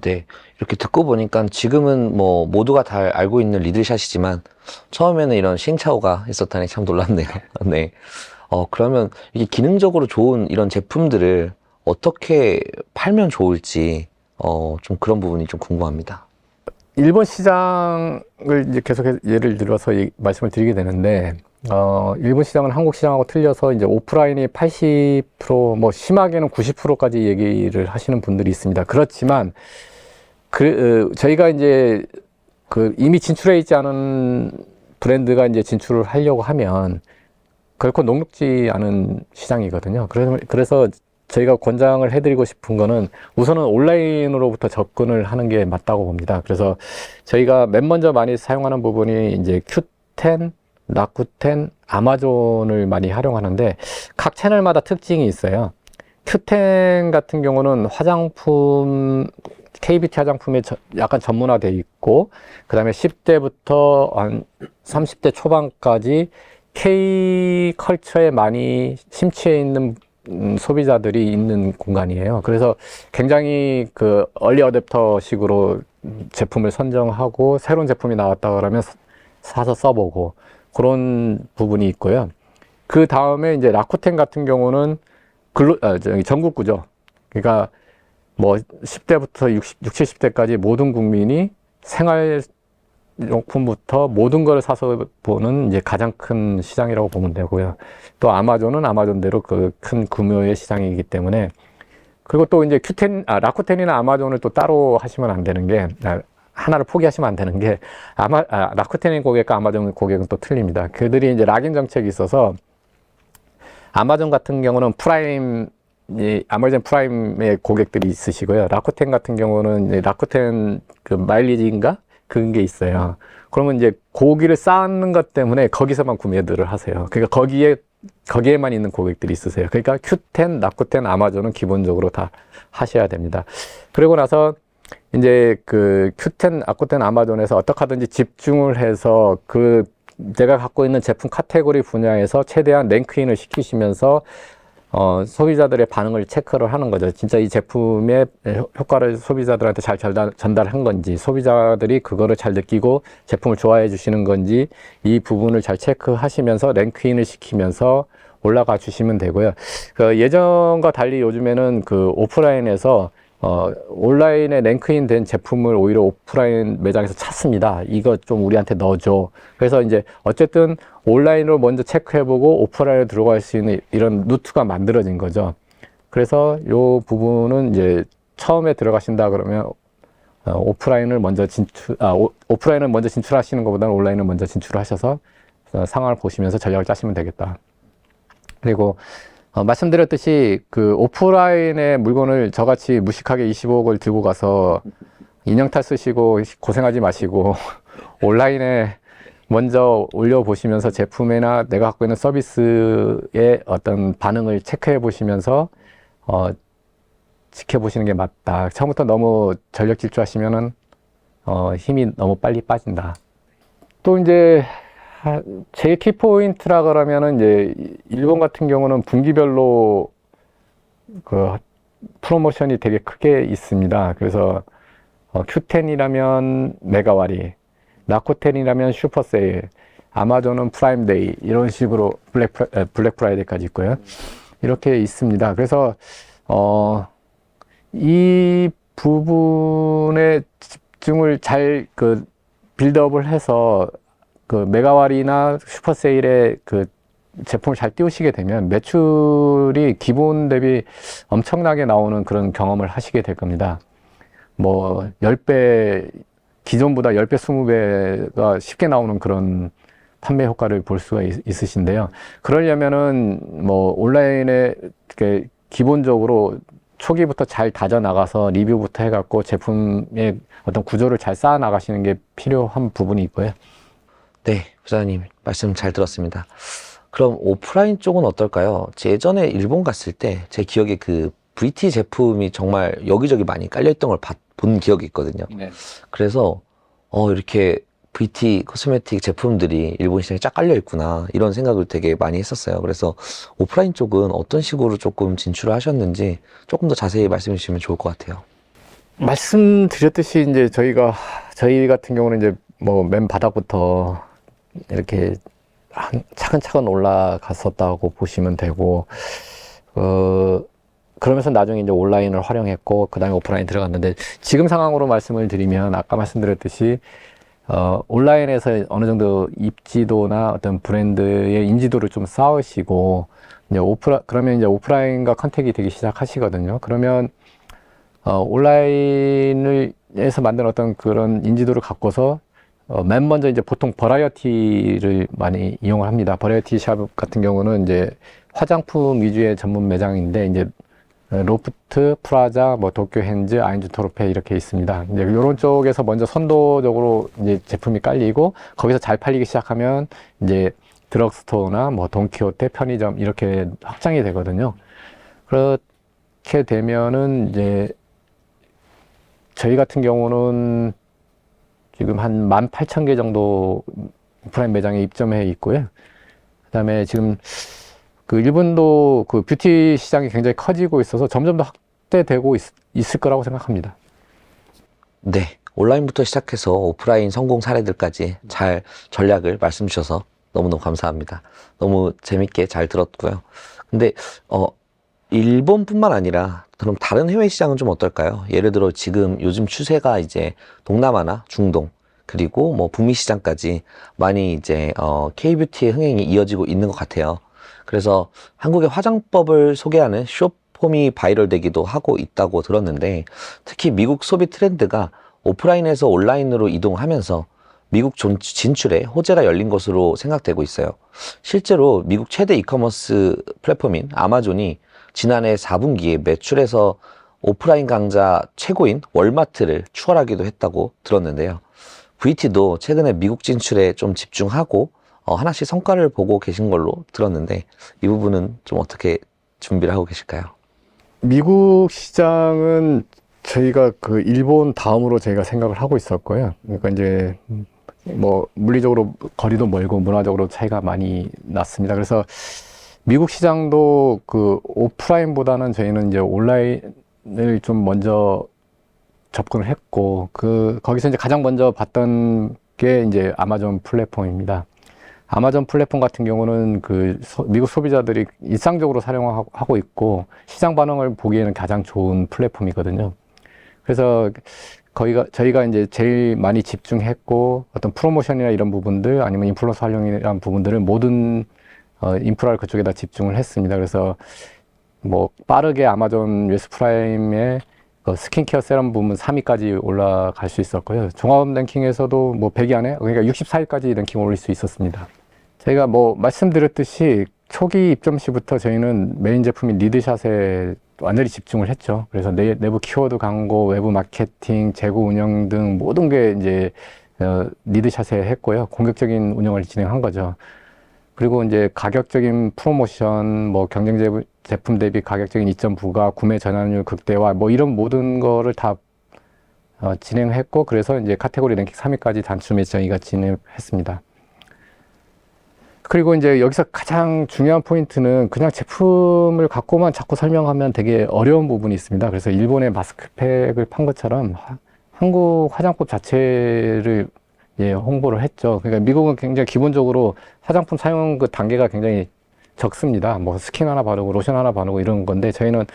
A: 네. 이렇게 듣고 보니까 지금은 뭐 모두가 다 알고 있는 리들샷이지만 처음에는 이런 시행착오가 있었다니 참 놀랍네요. 네. 그러면 이게 기능적으로 좋은 이런 제품들을 어떻게 팔면 좋을지 좀 그런 부분이 좀 궁금합니다.
B: 일본 시장을 이제 계속 예를 들어서 말씀을 드리게 되는데, 일본 시장은 한국 시장하고 틀려서 이제 오프라인이 80%, 뭐 심하게는 90%까지 얘기를 하시는 분들이 있습니다. 그렇지만, 저희가 이제 이미 진출해 있지 않은 브랜드가 이제 진출을 하려고 하면 결코 녹록지 않은 시장이거든요. 그래서 저희가 권장을 해드리고 싶은 거는 우선은 온라인으로부터 접근을 하는 게 맞다고 봅니다. 그래서 저희가 맨 먼저 많이 사용하는 부분이 이제 Q10, 라쿠텐, 아마존을 많이 활용하는데 각 채널마다 특징이 있어요. Q10 같은 경우는 화장품, KBT 화장품에 약간 전문화되어 있고, 그 다음에 10대부터 한 30대 초반까지 K컬처에 많이 심취해 있는 소비자들이 있는 공간이에요. 그래서 굉장히 그 얼리 어댑터 식으로 제품을 선정하고 새로운 제품이 나왔다 그러면 사서 써보고 그런 부분이 있고요. 그 다음에 이제 라쿠텐 같은 경우는 전국구죠. 그러니까 뭐 10대부터 60, 70대까지 모든 국민이 생활용품부터 모든 걸 사서 보는 이제 가장 큰 시장이라고 보면 되고요. 또 아마존은 아마존대로 그 큰 규모의 시장이기 때문에, 그리고 또 이제 라쿠텐이나 아마존을 또 따로 하시면 안 되는 게, 하나를 포기하시면 안 되는 게, 라쿠텐의 고객과 아마존 고객은 또 틀립니다. 그들이 이제 락인 정책이 있어서 아마존 같은 경우는 아마존 프라임의 고객들이 있으시고요. 라쿠텐 같은 경우는 이제 라쿠텐 그 마일리지인가? 그런 게 있어요. 그러면 이제 고기를 쌓는 것 때문에 거기서만 구매들을 하세요. 그러니까 거기에만 있는 고객들이 있으세요. 그러니까 큐텐, 라쿠텐, 아마존은 기본적으로 다 하셔야 됩니다. 그리고 나서 이제 그 큐텐, 라쿠텐, 아마존에서 어떻게 하든지 집중을 해서 그 내가 갖고 있는 제품 카테고리 분야에서 최대한 랭크인을 시키시면서 소비자들의 반응을 체크를 하는 거죠. 진짜 이 제품의 효과를 소비자들한테 잘 전달한 건지, 소비자들이 그거를 잘 느끼고 제품을 좋아해 주시는 건지, 이 부분을 잘 체크하시면서 랭크인을 시키면서 올라가 주시면 되고요. 그 예전과 달리 요즘에는 그 오프라인에서 온라인에 랭크인 된 제품을 오히려 오프라인 매장에서 찾습니다. 이거 좀 우리한테 넣어줘. 그래서 이제 어쨌든 온라인으로 먼저 체크해보고 오프라인으로 들어갈 수 있는 이런 루트가 만들어진 거죠. 그래서 요 부분은 이제 처음에 들어가신다 그러면 오프라인을 먼저 오프라인을 먼저 진출하시는 것보다는 온라인을 먼저 진출하셔서 상황을 보시면서 전략을 짜시면 되겠다. 그리고 말씀드렸듯이 그 오프라인의 물건을 저같이 무식하게 25억을 들고 가서 인형탈 쓰시고 고생하지 마시고 온라인에 먼저 올려보시면서 제품이나 내가 갖고 있는 서비스의 어떤 반응을 체크해 보시면서 지켜보시는 게 맞다. 처음부터 너무 전력 질주하시면은 힘이 너무 빨리 빠진다. 또 이제 제일 키포인트라 그러면은 이제 일본 같은 경우는 분기별로 그 프로모션이 되게 크게 있습니다. 그래서 Q10이라면 메가割, 라쿠텐이라면 슈퍼세일, 아마존은 프라임데이 이런 식으로 블랙 프라이데이까지 있고요. 이렇게 있습니다. 그래서 이 부분에 집중을 잘 빌드업을 해서 그 메가割이나 슈퍼세일에 그 제품을 잘 띄우시게 되면 매출이 기본 대비 엄청나게 나오는 그런 경험을 하시게 될 겁니다. 뭐 10배, 기존보다 10배, 20배가 쉽게 나오는 그런 판매 효과를 볼 수가 있으신데요. 그러려면은 뭐 온라인에 기본적으로 초기부터 잘 다져 나가서 리뷰부터 해갖고 제품의 어떤 구조를 잘 쌓아 나가시는 게 필요한 부분이 있고요.
A: 네, 부장님 말씀 잘 들었습니다. 그럼 오프라인 쪽은 어떨까요? 예전에 일본 갔을 때 제 기억에 그 VT 제품이 정말 여기저기 많이 깔려있던 걸 본 기억이 있거든요.
B: 네.
A: 그래서 이렇게 VT 코스메틱 제품들이 일본 시장에 쫙 깔려있구나 이런 생각을 되게 많이 했었어요. 그래서 오프라인 쪽은 어떤 식으로 조금 진출을 하셨는지 조금 더 자세히 말씀해 주시면 좋을 것 같아요.
B: 말씀드렸듯이 이제 저희 같은 경우는 이제 뭐 맨 바닥부터 이렇게 차근차근 올라갔었다고 보시면 되고, 그러면서 나중에 이제 온라인을 활용했고, 그 다음에 오프라인 들어갔는데, 지금 상황으로 말씀을 드리면, 아까 말씀드렸듯이, 온라인에서 어느 정도 입지도나 어떤 브랜드의 인지도를 좀 쌓으시고, 이제 그러면 이제 오프라인과 컨택이 되기 시작하시거든요. 그러면, 온라인에서 만든 어떤 그런 인지도를 갖고서 맨 먼저 이제 보통 버라이어티를 많이 이용을 합니다. 버라이어티 샵 같은 경우는 이제 화장품 위주의 전문 매장인데 이제 로프트, 프라자, 뭐 도쿄 핸즈, 아인즈 토르페 이렇게 있습니다. 이제 이런 쪽에서 먼저 선도적으로 이제 제품이 깔리고 거기서 잘 팔리기 시작하면 이제 드럭스토어나 뭐 돈키호테, 편의점 이렇게 확장이 되거든요. 그렇게 되면은 이제 저희 같은 경우는 지금 한 18,000개 정도 오프라인 매장에 입점해 있고요. 그 다음에 지금 그 일본도 그 뷰티 시장이 굉장히 커지고 있어서 점점 더 확대되고 있을 거라고 생각합니다.
A: 네, 온라인부터 시작해서 오프라인 성공 사례들까지 잘 전략을 말씀 주셔서 너무너무 감사합니다. 너무 재밌게 잘 들었고요. 근데 일본뿐만 아니라 그럼 다른 해외 시장은 좀 어떨까요? 예를 들어 지금 요즘 추세가 이제 동남아나 중동 그리고 뭐 북미 시장까지 많이 이제 K-뷰티의 흥행이 이어지고 있는 것 같아요. 그래서 한국의 화장법을 소개하는 숏폼이 바이럴되기도 하고 있다고 들었는데 특히 미국 소비 트렌드가 오프라인에서 온라인으로 이동하면서 미국 진출에 호재가 열린 것으로 생각되고 있어요. 실제로 미국 최대 이커머스 플랫폼인 아마존이 지난해 4분기에 매출에서 오프라인 강자 최고인 월마트를 추월하기도 했다고 들었는데요. VT도 최근에 미국 진출에 좀 집중하고 하나씩 성과를 보고 계신 걸로 들었는데 이 부분은 좀 어떻게 준비를 하고 계실까요?
B: 미국 시장은 저희가 그 일본 다음으로 저희가 생각을 하고 있었고요. 그러니까 이제 뭐 물리적으로 거리도 멀고 문화적으로 차이가 많이 났습니다. 그래서 미국 시장도 그 오프라인보다는 저희는 이제 온라인을 좀 먼저 접근을 했고 거기서 이제 가장 먼저 봤던 게 이제 아마존 플랫폼입니다. 아마존 플랫폼 같은 경우는 미국 소비자들이 일상적으로 사용하고 있고 시장 반응을 보기에는 가장 좋은 플랫폼이거든요. 그래서 저희가 이제 제일 많이 집중했고 어떤 프로모션이나 이런 부분들 아니면 인플루언서 활용이라는 부분들을 모든 인프라를 그쪽에다 집중을 했습니다. 그래서 뭐 빠르게 아마존 US 프라임의 스킨케어 세럼 부문 3위까지 올라갈 수 있었고요. 종합 랭킹에서도 뭐 100위 안에 그러니까 64위까지 랭킹 올릴 수 있었습니다. 저희가 뭐 말씀드렸듯이 초기 입점 시부터 저희는 메인 제품인 리드샷에 완전히 집중을 했죠. 그래서 내부 키워드 광고, 외부 마케팅, 재고 운영 등 모든 게 이제 리드샷에 했고요. 공격적인 운영을 진행한 거죠. 그리고 이제 가격적인 프로모션, 뭐 경쟁 제품 대비 가격적인 이점 부과, 구매 전환율 극대화, 뭐 이런 모든 거를 다 진행했고, 그래서 이제 카테고리 랭킹 3위까지 단숨에 저희가 진행했습니다. 그리고 이제 여기서 가장 중요한 포인트는 그냥 제품을 갖고만 자꾸 설명하면 되게 어려운 부분이 있습니다. 그래서 일본의 마스크팩을 판 것처럼 한국 화장품 자체를 홍보를 했죠. 그러니까 미국은 굉장히 기본적으로 화장품 사용 그 단계가 굉장히 적습니다. 뭐 스킨 하나 바르고 로션 하나 바르고 이런 건데 저희는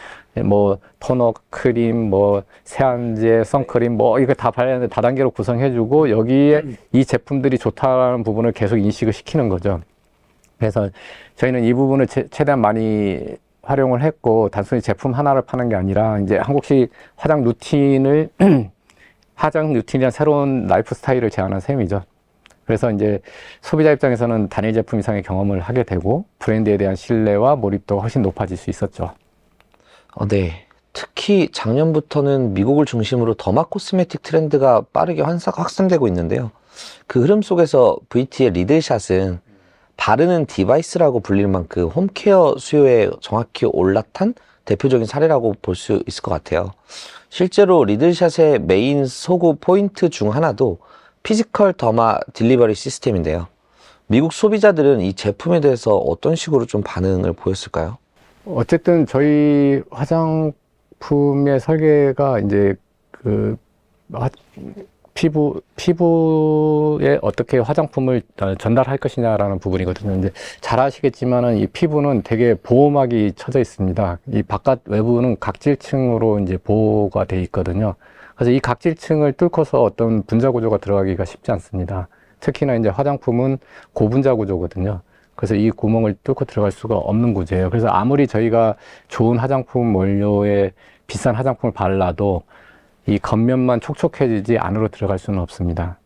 B: 뭐 토너, 크림, 뭐 세안제, 선크림 뭐 이거 다 발라야 다단계로 구성해주고 여기에 이 제품들이 좋다라는 부분을 계속 인식을 시키는 거죠. 그래서 저희는 이 부분을 최대한 많이 활용을 했고 단순히 제품 하나를 파는 게 아니라 이제 한국식 화장 루틴이란 새로운 라이프 스타일을 제안한 셈이죠. 그래서 이제 소비자 입장에서는 단일 제품 이상의 경험을 하게 되고 브랜드에 대한 신뢰와 몰입도가 훨씬 높아질 수 있었죠.
A: 네. 특히 작년부터는 미국을 중심으로 더마 코스메틱 트렌드가 빠르게 확산되고 있는데요. 그 흐름 속에서 VT의 리드샷은 바르는 디바이스라고 불릴 만큼 홈케어 수요에 정확히 올라탄 대표적인 사례라고 볼 수 있을 것 같아요. 실제로 리드샷의 메인 소구 포인트 중 하나도 피지컬 더마 딜리버리 시스템인데요. 미국 소비자들은 이 제품에 대해서 어떤 식으로 좀 반응을 보였을까요?
B: 어쨌든 저희 화장품의 설계가 이제 피부에 어떻게 화장품을 전달할 것이냐라는 부분이거든요. 이제 잘 아시겠지만은 이 피부는 되게 보호막이 쳐져 있습니다. 이 바깥 외부는 각질층으로 이제 보호가 돼 있거든요. 그래서 이 각질층을 뚫고서 어떤 분자 구조가 들어가기가 쉽지 않습니다. 특히나 이제 화장품은 고분자 구조거든요. 그래서 이 구멍을 뚫고 들어갈 수가 없는 구조예요. 그래서 아무리 저희가 좋은 화장품 원료에 비싼 화장품을 발라도 이 겉면만 촉촉해지지 안으로 들어갈 수는 없습니다.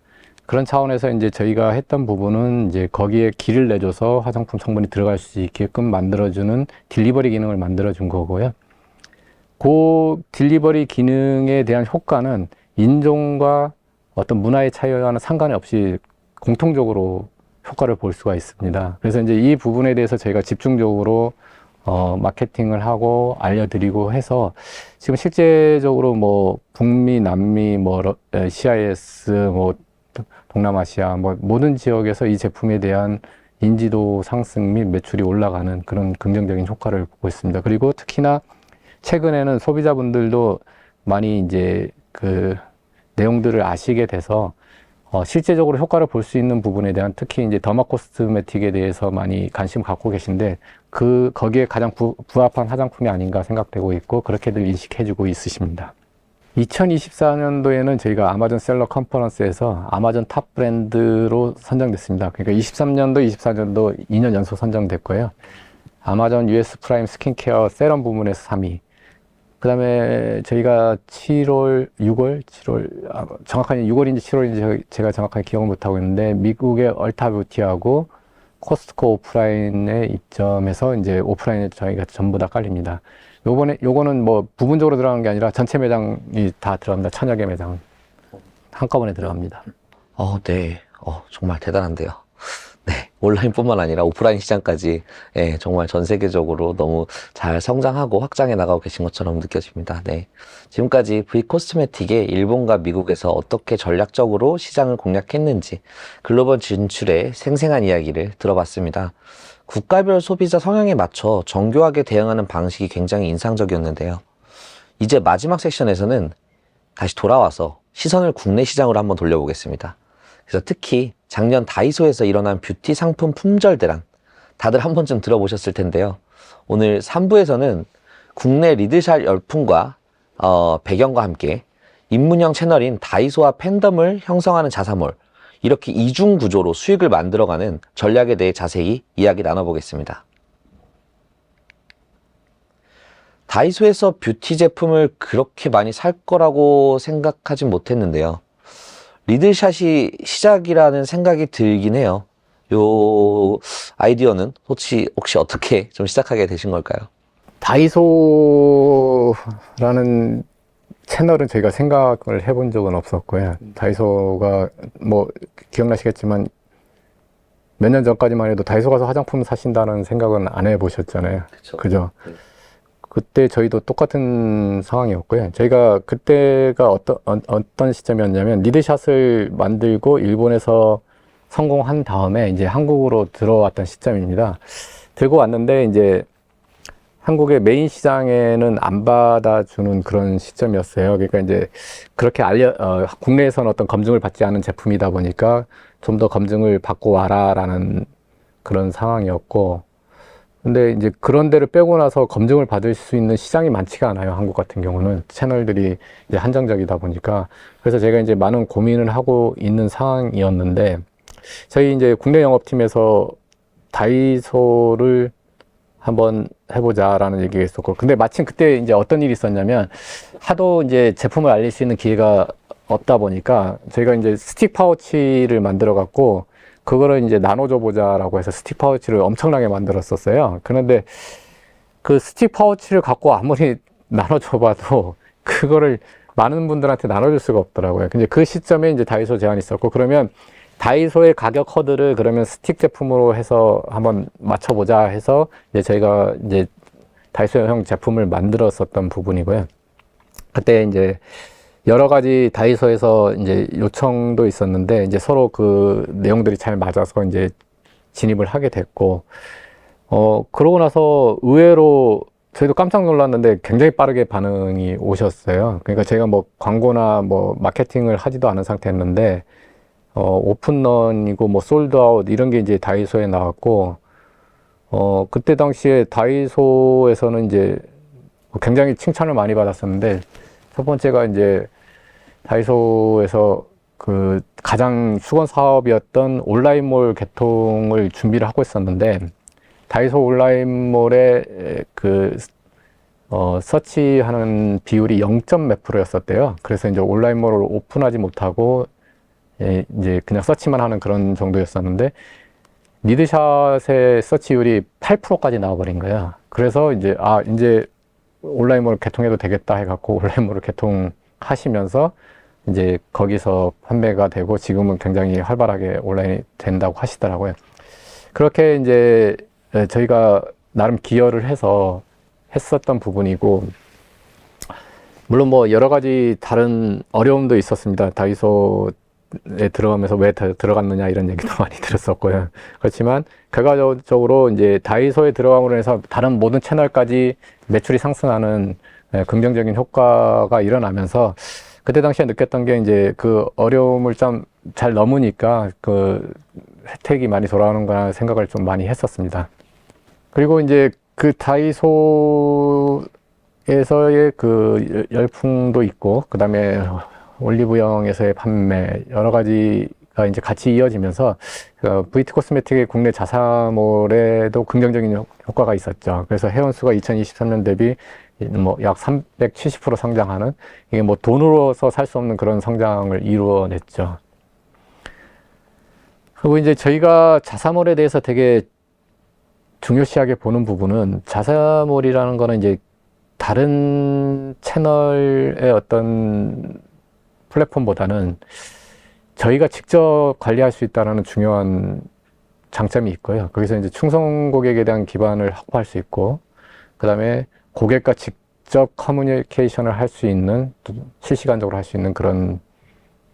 B: 그런 차원에서 이제 저희가 했던 부분은 이제 거기에 길을 내줘서 화장품 성분이 들어갈 수 있게끔 만들어주는 딜리버리 기능을 만들어준 거고요. 그 딜리버리 기능에 대한 효과는 인종과 어떤 문화의 차이와는 상관이 없이 공통적으로 효과를 볼 수가 있습니다. 그래서 이제 이 부분에 대해서 저희가 집중적으로 마케팅을 하고 알려드리고 해서 지금 실제적으로 뭐 북미, 남미, 뭐 CIS, 뭐 동남아시아 뭐 모든 지역에서 이 제품에 대한 인지도 상승 및 매출이 올라가는 그런 긍정적인 효과를 보고 있습니다. 그리고 특히나 최근에는 소비자분들도 많이 이제 그 내용들을 아시게 돼서 실제적으로 효과를 볼 수 있는 부분에 대한 특히 이제 더마 코스메틱에 대해서 많이 관심 갖고 계신데 거기에 가장 부합한 화장품이 아닌가 생각되고 있고 그렇게들 인식해주고 있으십니다. 2024년도에는 저희가 아마존 셀러 컨퍼런스에서 아마존 탑 브랜드로 선정됐습니다. 그러니까 23년도, 24년도 2년 연속 선정됐고요. 아마존 US 프라임 스킨케어 세럼 부문에서 3위, 그다음에 저희가 7월, 정확하게 6월인지 7월인지 제가 정확하게 기억을 못하고 있는데, 미국의 얼타뷰티하고 코스트코 오프라인에 입점해서 이제 오프라인에 저희가 전부 다 깔립니다. 요거는 뭐 부분적으로 들어가는 게 아니라 전체 매장이 다 들어갑니다. 1000여 개 매장 한꺼번에 들어갑니다.
A: 네. 정말 대단한데요. 네. 온라인뿐만 아니라 오프라인 시장까지, 예, 정말 전 세계적으로 너무 잘 성장하고 확장해 나가고 계신 것처럼 느껴집니다. 네. 지금까지 V코스메틱의 일본과 미국에서 어떻게 전략적으로 시장을 공략했는지 글로벌 진출의 생생한 이야기를 들어봤습니다. 국가별 소비자 성향에 맞춰 정교하게 대응하는 방식이 굉장히 인상적이었는데요. 이제 마지막 섹션에서는 다시 돌아와서 시선을 국내 시장으로 한번 돌려보겠습니다. 그래서 특히 작년 다이소에서 일어난 뷰티 상품 품절 대란, 다들 한 번쯤 들어보셨을 텐데요. 오늘 3부에서는 국내 리드샷 열풍과 배경과 함께 입문형 채널인 다이소와 팬덤을 형성하는 자사몰, 이렇게 이중 구조로 수익을 만들어가는 전략에 대해 자세히 이야기 나눠보겠습니다. 다이소에서 뷰티 제품을 그렇게 많이 살 거라고 생각하진 못했는데요. 리드샷이 시작이라는 생각이 들긴 해요. 요 아이디어는 혹시 어떻게 좀 시작하게 되신 걸까요?
B: 다이소라는 채널은 저희가 생각을 해본 적은 없었고요. 다이소가 뭐 기억나시겠지만 몇 년 전까지만 해도 다이소 가서 화장품 사신다는 생각은 안 해보셨잖아요. 그죠?
A: 네.
B: 그때 저희도 똑같은 상황이었고요. 저희가 그때가 어떤 시점이었냐면, 리드샷을 만들고 일본에서 성공한 다음에 이제 한국으로 들어왔던 시점입니다. 들고 왔는데 이제 한국의 메인 시장에는 안 받아주는 그런 시점이었어요. 그러니까 이제 그렇게 국내에서는 어떤 검증을 받지 않은 제품이다 보니까 좀 더 검증을 받고 와라라는 그런 상황이었고, 근데 이제 그런 데를 빼고 나서 검증을 받을 수 있는 시장이 많지가 않아요. 한국 같은 경우는 채널들이 이제 한정적이다 보니까. 그래서 제가 이제 많은 고민을 하고 있는 상황이었는데, 저희 이제 국내 영업팀에서 다이소를 한번 해보자라는 얘기가 있었고, 근데 마침 그때 이제 어떤 일이 있었냐면, 하도 이제 제품을 알릴 수 있는 기회가 없다 보니까 저희가 이제 스틱 파우치를 만들어 갖고 그거를 이제 나눠줘 보자라고 해서 스틱 파우치를 엄청나게 만들었었어요. 그런데 그 스틱 파우치를 갖고 아무리 나눠줘 봐도 그거를 많은 분들한테 나눠줄 수가 없더라고요. 근데 그 시점에 이제 다이소 제안이 있었고, 그러면 다이소의 가격 허들을 그러면 스틱 제품으로 해서 한번 맞춰보자 해서 이제 저희가 이제 다이소형 제품을 만들었었던 부분이고요. 그때 이제 여러 가지 다이소에서 이제 요청도 있었는데, 이제 서로 그 내용들이 잘 맞아서 이제 진입을 하게 됐고, 그러고 나서 의외로 저희도 깜짝 놀랐는데 굉장히 빠르게 반응이 오셨어요. 그러니까 제가 뭐 광고나 뭐 마케팅을 하지도 않은 상태였는데, 오픈런이고 뭐 솔드아웃 이런 게 이제 다이소에 나왔고, 그때 당시에 다이소에서는 이제 굉장히 칭찬을 많이 받았었는데, 첫 번째가 이제 다이소에서 그 가장 수건 사업이었던 온라인몰 개통을 준비를 하고 있었는데, 다이소 온라인몰에 그 서치하는 비율이 0점 몇 %였었대요. 그래서 이제 온라인몰을 오픈하지 못하고 이제 그냥 서치만 하는 그런 정도였었는데, 리드샷의 서치율이 8%까지 나와버린 거예요. 그래서 이제 이제 온라인몰 개통해도 되겠다 해갖고 온라인몰을 개통하시면서 이제 거기서 판매가 되고, 지금은 굉장히 활발하게 온라인이 된다고 하시더라고요. 그렇게 이제 저희가 나름 기여를 해서 했었던 부분이고, 물론 뭐 여러 가지 다른 어려움도 있었습니다. 다이소에 들어가면서 왜 들어갔느냐 이런 얘기도 많이 들었었고요. 그렇지만 결과적으로 이제 다이소에 들어감으로 해서 다른 모든 채널까지 매출이 상승하는 긍정적인 효과가 일어나면서, 그때 당시에 느꼈던 게 이제 그 어려움을 좀 잘 넘으니까 그 혜택이 많이 돌아오는구나 생각을 좀 많이 했었습니다. 그리고 이제 그 다이소에서의 그 열풍도 있고, 그 다음에 올리브영에서의 판매, 여러 가지가 이제 같이 이어지면서 VT 코스메틱의 국내 자사몰에도 긍정적인 효과가 있었죠. 그래서 회원수가 2023년 대비 뭐 약 370% 성장하는, 이게 뭐 돈으로서 살 수 없는 그런 성장을 이루어냈죠. 그리고 이제 저희가 자사몰에 대해서 되게 중요시하게 보는 부분은, 자사몰이라는 거는 이제 다른 채널의 어떤 플랫폼보다는 저희가 직접 관리할 수 있다는 중요한 장점이 있고요. 거기서 이제 충성 고객에 대한 기반을 확보할 수 있고, 그 다음에 고객과 직접 커뮤니케이션을 할 수 있는, 실시간적으로 할 수 있는 그런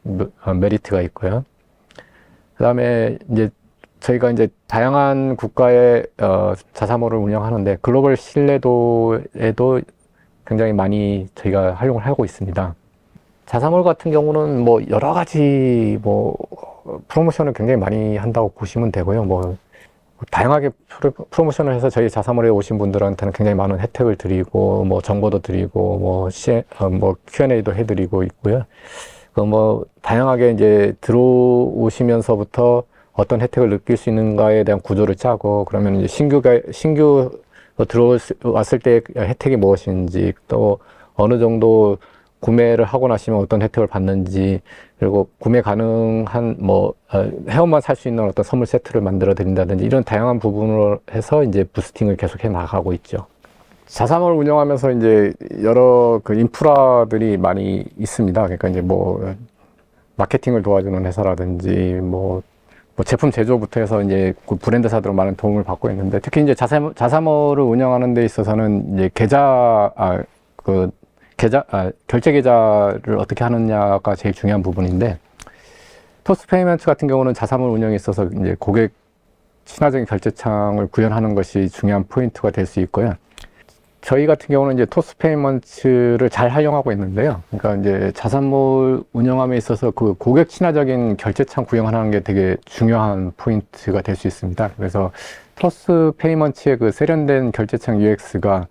B: 메리트가 있고요. 그 다음에 이제 저희가 이제 다양한 국가의 자사몰을 운영하는데, 글로벌 신뢰도에도 굉장히 많이 저희가 활용을 하고 있습니다. 자사몰 같은 경우는 뭐 여러 가지 뭐 프로모션을 굉장히 많이 한다고 보시면 되고요. 뭐 다양하게 프로모션을 해서 저희 자사몰에 오신 분들한테는 굉장히 많은 혜택을 드리고, 뭐 정보도 드리고, 뭐 Q&A도 해드리고 있고요. 뭐 다양하게 이제 들어오시면서부터 어떤 혜택을 느낄 수 있는가에 대한 구조를 짜고, 그러면 이제 신규 들어왔을 때 혜택이 무엇인지, 또 어느 정도 구매를 하고 나시면 어떤 혜택을 받는지, 그리고 구매 가능한 회원만 살 수 있는 어떤 선물 세트를 만들어 드린다든지, 이런 다양한 부분으로 해서 이제 부스팅을 계속해 나가고 있죠. 자사몰 운영하면서 이제 여러 그 인프라들이 많이 있습니다. 그러니까 이제 뭐 마케팅을 도와주는 회사라든지, 뭐 제품 제조부터 해서 이제 그 브랜드사들로 많은 도움을 받고 있는데, 특히 이제 자사몰을 운영하는 데 있어서는 이제 결제 계좌를 어떻게 하느냐가 제일 중요한 부분인데, 토스페이먼트 같은 경우는 자사몰 운영에 있어서 이제 고객 친화적인 결제창을 구현하는 것이 중요한 포인트가 될 수 있고요. 저희 같은 경우는 이제 토스페이먼트를 잘 활용하고 있는데요. 그러니까 이제 자사몰 운영함에 있어서 그 고객 친화적인 결제창 구현하는 게 되게 중요한 포인트가 될 수 있습니다. 그래서 토스페이먼트의 그 세련된 결제창 UX가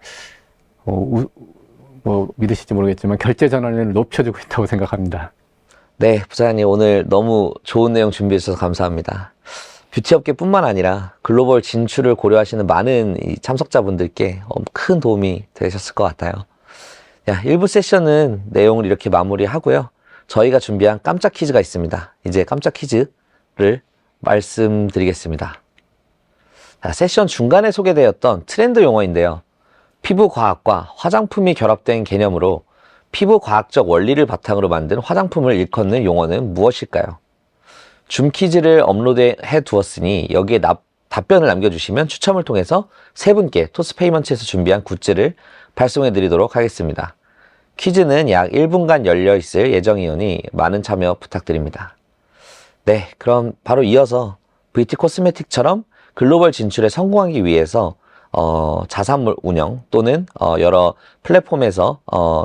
B: 뭐 믿으실지 모르겠지만 결제 전환율을 높여주고 있다고 생각합니다.
A: 네, 부사장님 오늘 너무 좋은 내용 준비해 주셔서 감사합니다. 뷰티업계뿐만 아니라 글로벌 진출을 고려하시는 많은 이 참석자분들께 큰 도움이 되셨을 것 같아요. 1부 세션은 내용을 이렇게 마무리하고요. 저희가 준비한 깜짝 퀴즈가 있습니다. 이제 깜짝 퀴즈를 말씀드리겠습니다. 세션 중간에 소개되었던 트렌드 용어인데요. 피부과학과 화장품이 결합된 개념으로 피부과학적 원리를 바탕으로 만든 화장품을 일컫는 용어는 무엇일까요? 줌 퀴즈를 업로드해 두었으니 여기에 답변을 남겨주시면 추첨을 통해서 3분께 토스페이먼트에서 준비한 굿즈를 발송해 드리도록 하겠습니다. 퀴즈는 약 1분간 열려 있을 예정이오니 많은 참여 부탁드립니다. 네, 그럼 바로 이어서 VT 코스메틱처럼 글로벌 진출에 성공하기 위해서 자사몰 운영 또는 여러 플랫폼에서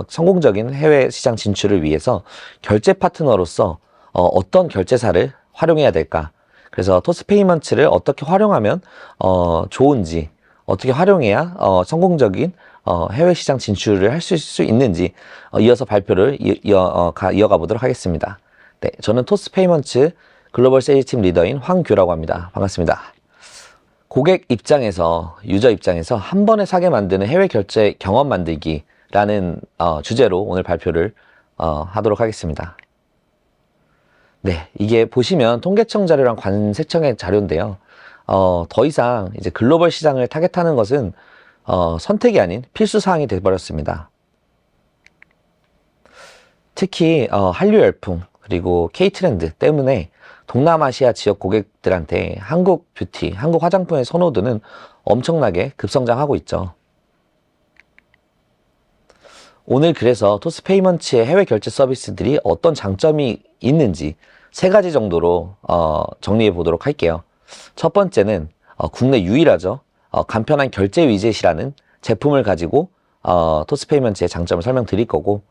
A: 성공적인 해외 시장 진출을 위해서 결제 파트너로서 어떤 결제사를 활용해야 될까? 그래서 토스페이먼트를 어떻게 활용하면 좋은지, 어떻게 활용해야 성공적인 해외 시장 진출을 할 수 있는지 이어서 발표를 이어가 보도록 하겠습니다. 네, 저는 토스페이먼트 글로벌 세일즈팀 리더인 황규라고 합니다. 반갑습니다. 고객 입장에서, 유저 입장에서 한 번에 사게 만드는 해외 결제 경험 만들기라는 주제로 오늘 발표를 하도록 하겠습니다. 네, 이게 보시면 통계청 자료랑 관세청의 자료인데요. 더 이상 이제 글로벌 시장을 타겟하는 것은 선택이 아닌 필수 사항이 되어버렸습니다. 특히 한류 열풍 그리고 K트렌드 때문에 동남아시아 지역 고객들한테 한국 뷰티, 한국 화장품의 선호도는 엄청나게 급성장하고 있죠. 오늘 그래서 토스페이먼트의 해외 결제 서비스들이 어떤 장점이 있는지 3가지 정도로 정리해 보도록 할게요. 첫 번째는 국내 유일하죠. 간편한 결제 위젯이라는 제품을 가지고 토스페이먼트의 장점을 설명드릴 거고,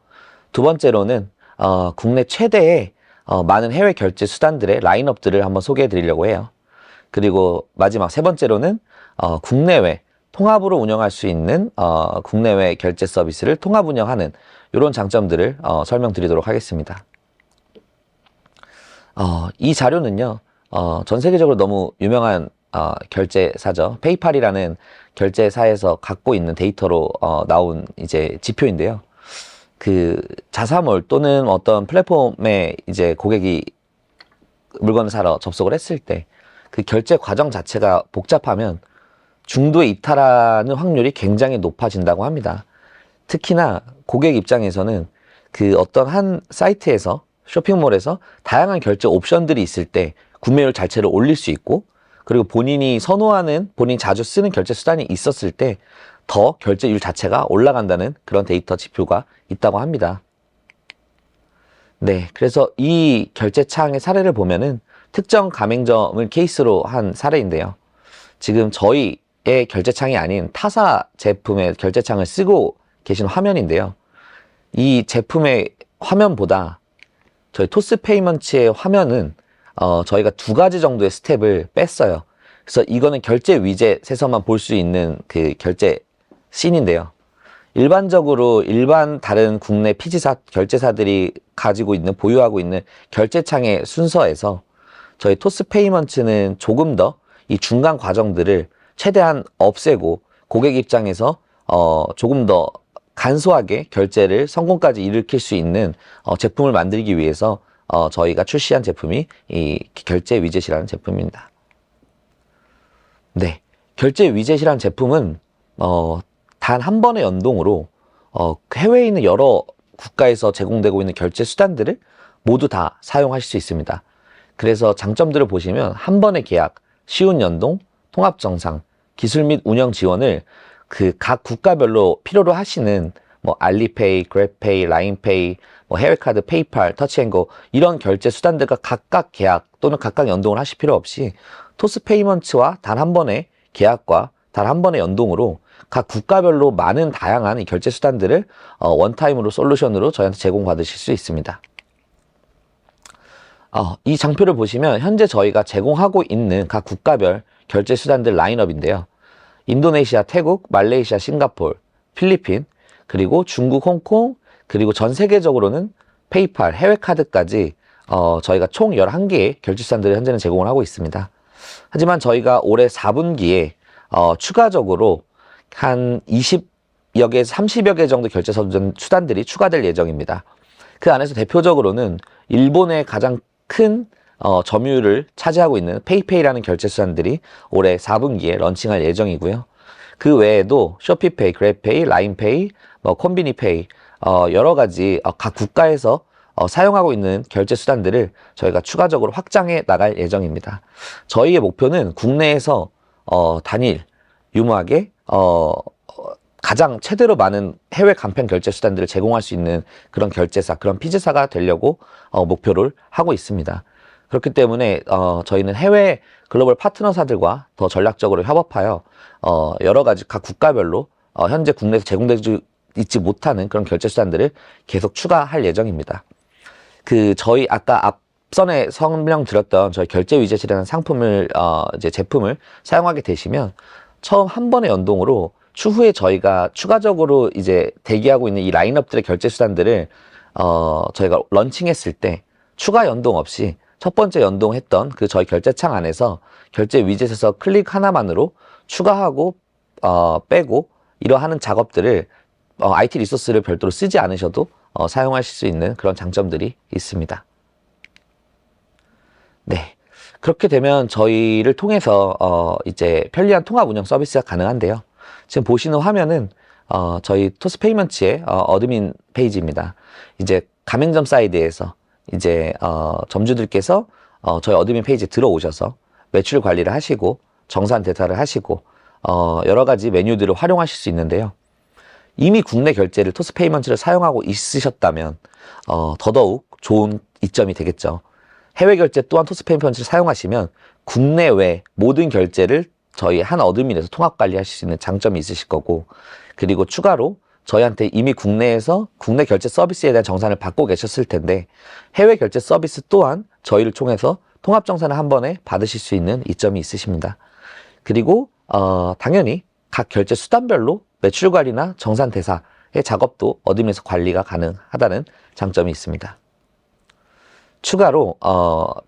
A: 두 번째로는 국내 최대의 많은 해외 결제 수단들의 라인업들을 한번 소개해 드리려고 해요. 그리고 마지막 3번째로는 국내외 통합으로 운영할 수 있는 국내외 결제 서비스를 통합 운영하는 이런 장점들을 설명드리도록 하겠습니다. 이 자료는요, 전 세계적으로 너무 유명한 결제사죠. 페이팔이라는 결제사에서 갖고 있는 데이터로 나온 이제 지표인데요. 그 자사몰 또는 어떤 플랫폼에 이제 고객이 물건을 사러 접속을 했을 때 그 결제 과정 자체가 복잡하면 중도에 이탈하는 확률이 굉장히 높아진다고 합니다. 특히나 고객 입장에서는 그 어떤 한 사이트에서 쇼핑몰에서 다양한 결제 옵션들이 있을 때 구매율 자체를 올릴 수 있고, 그리고 본인이 선호하는, 본인이 자주 쓰는 결제 수단이 있었을 때 더 결제율 자체가 올라간다는 그런 데이터 지표가 있다고 합니다. 네, 그래서 이 결제창의 사례를 보면은 특정 가맹점을 케이스로 한 사례인데요. 지금 저희의 결제창이 아닌 타사 제품의 결제창을 쓰고 계신 화면인데요. 이 제품의 화면보다 저희 토스페이먼츠의 화면은 저희가 2가지 정도의 스텝을 뺐어요. 그래서 이거는 결제 위젯에서만 볼 수 있는 그 결제 씬인데요. 일반적으로 다른 국내 피지사 결제사들이 가지고 있는, 보유하고 있는 결제창의 순서에서 저희 토스페이먼츠는 조금 더 이 중간 과정들을 최대한 없애고 고객 입장에서 조금 더 간소하게 결제를 성공까지 일으킬 수 있는 제품을 만들기 위해서 저희가 출시한 제품이 이 결제 위젯이라는 제품입니다. 네, 결제 위젯이라는 제품은 단 한 번의 연동으로 해외에 있는 여러 국가에서 제공되고 있는 결제 수단들을 모두 다 사용하실 수 있습니다. 그래서 장점들을 보시면 한 번의 계약, 쉬운 연동, 통합 정상, 기술 및 운영 지원을 그 각 국가별로 필요로 하시는 뭐 알리페이, 그랩페이, 라인페이, 뭐 해외카드, 페이팔, 터치앤고 이런 결제 수단들과 각각 계약 또는 각각 연동을 하실 필요 없이 토스페이먼츠와 단 한 번의 계약과 단 한 번의 연동으로 각 국가별로 많은 다양한 이 결제 수단들을 원타임으로 솔루션으로 저희한테 제공받으실 수 있습니다. 이 장표를 보시면 현재 저희가 제공하고 있는 각 국가별 결제 수단들 라인업인데요. 인도네시아, 태국, 말레이시아, 싱가포르, 필리핀, 그리고 중국, 홍콩, 그리고 전 세계적으로는 페이팔, 해외카드까지 저희가 총 11개의 결제 수단들을 현재는 제공을 하고 있습니다. 하지만 저희가 올해 4분기에 추가적으로 한 20여 개에서 30여 개 정도 결제 수단들이 추가될 예정입니다. 그 안에서 대표적으로는 일본의 가장 큰 점유율을 차지하고 있는 페이페이라는 결제 수단들이 올해 4분기에 런칭할 예정이고요. 그 외에도 쇼피페이, 그랩페이, 라인페이, 콤비니페이 여러 가지 각 국가에서 사용하고 있는 결제 수단들을 저희가 추가적으로 확장해 나갈 예정입니다. 저희의 목표는 국내에서 단일 유무하게 가장 최대로 많은 해외 간편 결제 수단들을 제공할 수 있는 그런 결제사, 그런 피지사가 되려고 목표를 하고 있습니다. 그렇기 때문에 저희는 해외 글로벌 파트너사들과 더 전략적으로 협업하여 여러 가지 각 국가별로 현재 국내에서 제공되지 있지 못하는 그런 결제 수단들을 계속 추가할 예정입니다. 저희 아까 앞선에 설명드렸던 저희 결제 위젯이라는 상품을 이제 제품을 사용하게 되시면 처음 한 번의 연동으로 추후에 저희가 추가적으로 이제 대기하고 있는 이 라인업들의 결제 수단들을 저희가 런칭했을 때 추가 연동 없이 첫 번째 연동했던 그 저희 결제창 안에서 결제 위젯에서 클릭 하나만으로 추가하고 빼고 이러하는 작업들을 IT 리소스를 별도로 쓰지 않으셔도 사용하실 수 있는 그런 장점들이 있습니다. 네, 그렇게 되면 저희를 통해서 이제 편리한 통합 운영 서비스가 가능한데요. 지금 보시는 화면은 저희 토스페이먼츠의 어드민 페이지입니다. 이제 가맹점 사이드에서 이제 점주들께서 저희 어드민 페이지에 들어오셔서 매출 관리를 하시고 정산 대타를 하시고 여러 가지 메뉴들을 활용하실 수 있는데요. 이미 국내 결제를 토스페이먼츠를 사용하고 있으셨다면 더더욱 좋은 이점이 되겠죠. 해외 결제 또한 토스페이먼츠를 사용하시면 국내외 모든 결제를 저희 한 어드민에서 통합 관리하실 수 있는 장점이 있으실 거고, 그리고 추가로 저희한테 이미 국내에서 국내 결제 서비스에 대한 정산을 받고 계셨을 텐데 해외 결제 서비스 또한 저희를 통해서 통합 정산을 한 번에 받으실 수 있는 이점이 있으십니다. 그리고 당연히 각 결제 수단별로 매출 관리나 정산 대사의 작업도 어드민에서 관리가 가능하다는 장점이 있습니다. 추가로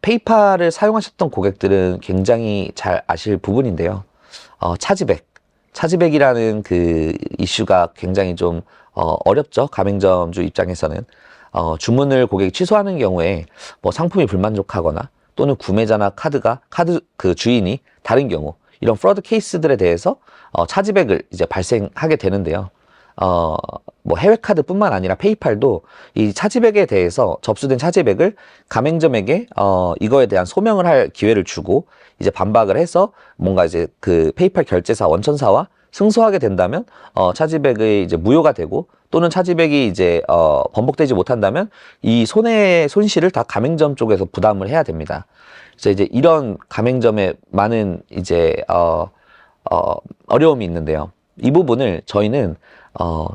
A: 페이팔을 사용하셨던 고객들은 굉장히 잘 아실 부분인데요. 차지백이라는 그 이슈가 굉장히 좀 어렵죠. 가맹점주 입장에서는 주문을 고객이 취소하는 경우에 뭐 상품이 불만족하거나 또는 구매자나 카드 그 주인이 다른 경우 이런 프로드 케이스들에 대해서 차지백을 이제 발생하게 되는데요. 뭐 해외 카드뿐만 아니라 페이팔도 이 차지백에 대해서 접수된 차지백을 가맹점에게 이거에 대한 소명을 할 기회를 주고 이제 반박을 해서 뭔가 이제 그 페이팔 결제사 원천사와 승소하게 된다면 차지백의 이제 무효가 되고 또는 차지백이 이제 번복되지 못한다면 이 손실을 다 가맹점 쪽에서 부담을 해야 됩니다. 그래서 이제 이런 가맹점에 많은 이제 어려움이 있는데요. 이 부분을 저희는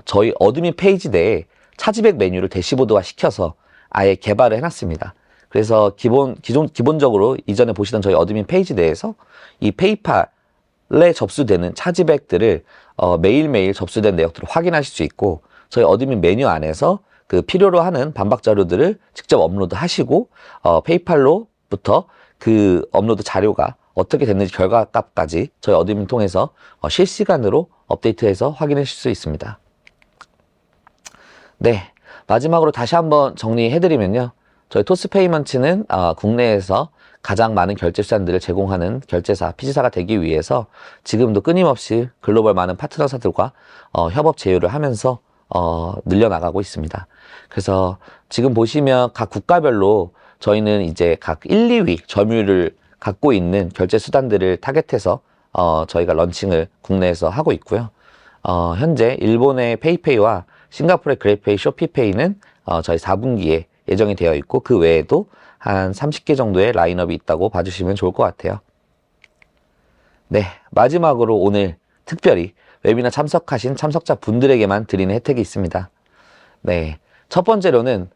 A: 저희 어드민 페이지 내에 차지백 메뉴를 대시보드화 시켜서 아예 개발을 해놨습니다. 그래서 기본적으로 이전에 보시던 저희 어드민 페이지 내에서 이 페이팔에 접수되는 차지백들을 매일매일 접수된 내역들을 확인하실 수 있고 저희 어드민 메뉴 안에서 그 필요로 하는 반박 자료들을 직접 업로드 하시고 페이팔로부터 그 업로드 자료가 어떻게 됐는지 결과값까지 저희 어드민 통해서 실시간으로 업데이트해서 확인하실 수 있습니다. 네, 마지막으로 다시 한번 정리해드리면요. 저희 토스페이먼츠는 국내에서 가장 많은 결제 수단들을 제공하는 결제사, 피지사가 되기 위해서 지금도 끊임없이 글로벌 많은 파트너사들과 협업 제휴를 하면서 늘려나가고 있습니다. 그래서 지금 보시면 각 국가별로 저희는 이제 각 1, 2위 점유율을 갖고 있는 결제 수단들을 타겟해서 저희가 런칭을 국내에서 하고 있고요. 현재 일본의 페이페이와 싱가포르의 그랩페이, 쇼피페이는 저희 4분기에 예정이 되어 있고 그 외에도 한 30개 정도의 라인업이 있다고 봐주시면 좋을 것 같아요. 네, 마지막으로 오늘 특별히 웨비나 참석하신 참석자 분들에게만 드리는 혜택이 있습니다. 네, 첫 번째로는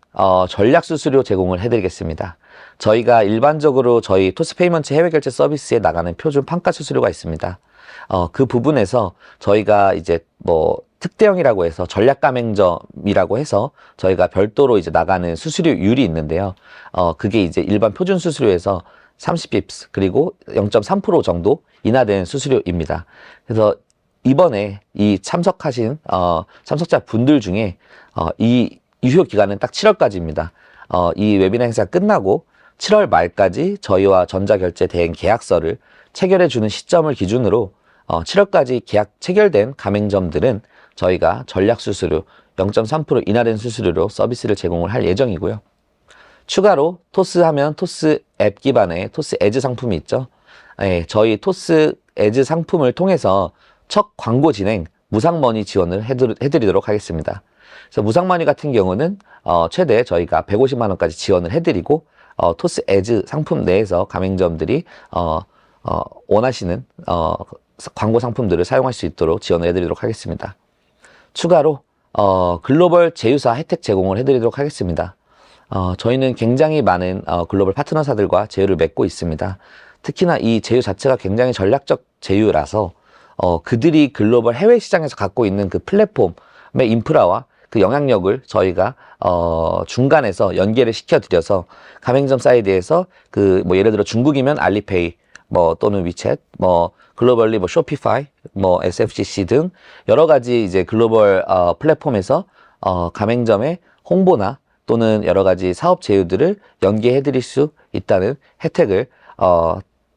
A: 전략 수수료 제공을 해드리겠습니다. 저희가 일반적으로 저희 토스페이먼트 해외결제 서비스에 나가는 표준 판가 수수료가 있습니다. 그 부분에서 저희가 이제 뭐 특대형이라고 해서 전략 가맹점이라고 해서 저희가 별도로 이제 나가는 수수료율이 있는데요. 그게 이제 일반 표준 수수료에서 30bps 그리고 0.3% 정도 인하된 수수료입니다. 그래서 이번에 이 참석하신 참석자 분들 중에 이 유효 기간은 딱 7월까지입니다. 이 웨비나 행사 끝나고 7월 말까지 저희와 전자결제 대행 계약서를 체결해 주는 시점을 기준으로 7월까지 계약 체결된 가맹점들은 저희가 전략 수수료 0.3% 인하된 수수료로 서비스를 제공을 할 예정이고요. 추가로 토스 하면 토스 앱 기반의 토스 에즈 상품이 있죠. 네, 저희 토스 에즈 상품을 통해서 첫 광고 진행 무상머니 지원을 해드리도록 하겠습니다. 그래서 무상머니 같은 경우는 최대 저희가 150만 원까지 지원을 해드리고 토스 에즈 상품 내에서 가맹점들이 원하시는 광고 상품들을 사용할 수 있도록 지원을 해드리도록 하겠습니다. 추가로 글로벌 제휴사 혜택 제공을 해드리도록 하겠습니다. 저희는 굉장히 많은 글로벌 파트너사들과 제휴를 맺고 있습니다. 특히나 이 제휴 자체가 굉장히 전략적 제휴라서 그들이 글로벌 해외 시장에서 갖고 있는 그 플랫폼의 인프라와 그 영향력을 저희가 중간에서 연계를 시켜드려서 가맹점 사이드에서 그 뭐 예를 들어 중국이면 알리페이 뭐 또는 위챗 뭐 글로벌리 뭐 쇼피파이 뭐 SFCC 등 여러 가지 이제 글로벌 플랫폼에서 가맹점의 홍보나 또는 여러 가지 사업 제휴들을 연계해 드릴 수 있다는 혜택을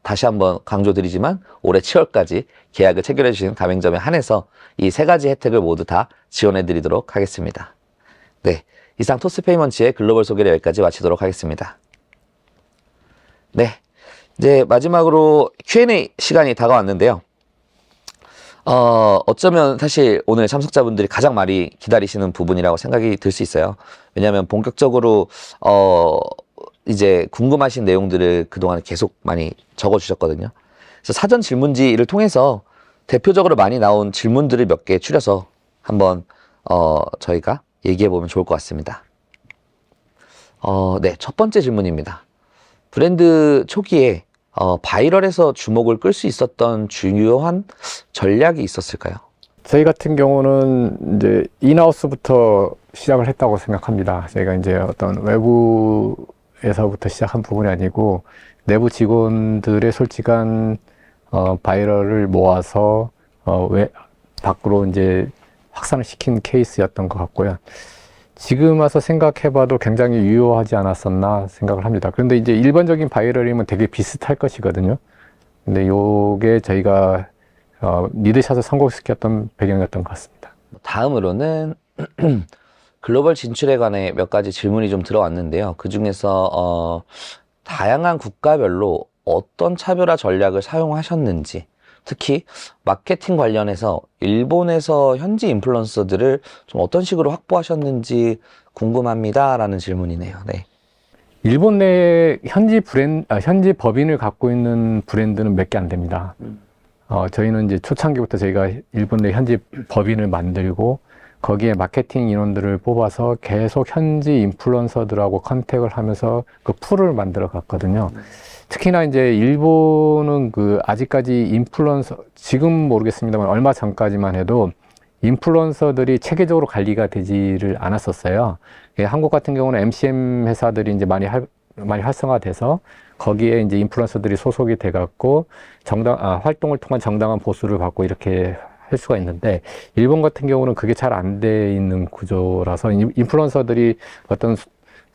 A: 다시 한번 강조드리지만 올해 7월까지 계약을 체결해 주신 가맹점에 한해서 이 세 가지 혜택을 모두 다 지원해 드리도록 하겠습니다. 네, 이상 토스페이먼츠의 글로벌 소개를 여기까지 마치도록 하겠습니다. 네, 이제 마지막으로 Q&A 시간이 다가왔는데요. 어쩌면 사실 오늘 참석자분들이 가장 많이 기다리시는 부분이라고 생각이 들 수 있어요. 왜냐하면 본격적으로 이제 궁금하신 내용들을 그동안 계속 많이 적어주셨거든요. 그래서 사전 질문지를 통해서 대표적으로 많이 나온 질문들을 몇 개 추려서 한번 저희가 얘기해 보면 좋을 것 같습니다. 네, 첫 번째 질문입니다. 브랜드 초기에 바이럴에서 주목을 끌 수 있었던 중요한 전략이 있었을까요?
B: 저희 같은 경우는 이제 인하우스부터 시작을 했다고 생각합니다. 저희가 이제 어떤 외부에 정부에서부터 시작한 부분이 아니고 내부 직원들의 솔직한 바이럴을 모아서 밖으로 이제 확산을 시킨 케이스였던 것 같고요. 지금 와서 생각해봐도 굉장히 유효하지 않았었나 생각을 합니다. 그런데 이제 일반적인 바이럴이면 되게 비슷할 것이거든요. 근데 요게 저희가 리드샷을 성공시켰던 배경이었던 것 같습니다.
A: 다음으로는 글로벌 진출에 관해 몇 가지 질문이 좀 들어왔는데요. 그 중에서 다양한 국가별로 어떤 차별화 전략을 사용하셨는지, 특히 마케팅 관련해서 일본에서 현지 인플루언서들을 좀 어떤 식으로 확보하셨는지 궁금합니다. 라는 질문이네요. 네.
B: 일본 내에 현지 법인을 갖고 있는 브랜드는 몇 개 안 됩니다. 저희는 이제 초창기부터 저희가 일본 내 현지 법인을 만들고 거기에 마케팅 인원들을 뽑아서 계속 현지 인플루언서들하고 컨택을 하면서 그 풀을 만들어 갔거든요. 특히나 이제 일본은 아직까지 인플루언서, 지금 모르겠습니다만 얼마 전까지만 해도 인플루언서들이 체계적으로 관리가 되지를 않았었어요. 한국 같은 경우는 MCM 회사들이 이제 많이 활성화돼서 거기에 이제 인플루언서들이 소속이 돼갖고 활동을 통한 정당한 보수를 받고 이렇게 할 수가 있는데, 일본 같은 경우는 그게 잘 안 돼 있는 구조라서 인플루언서들이 어떤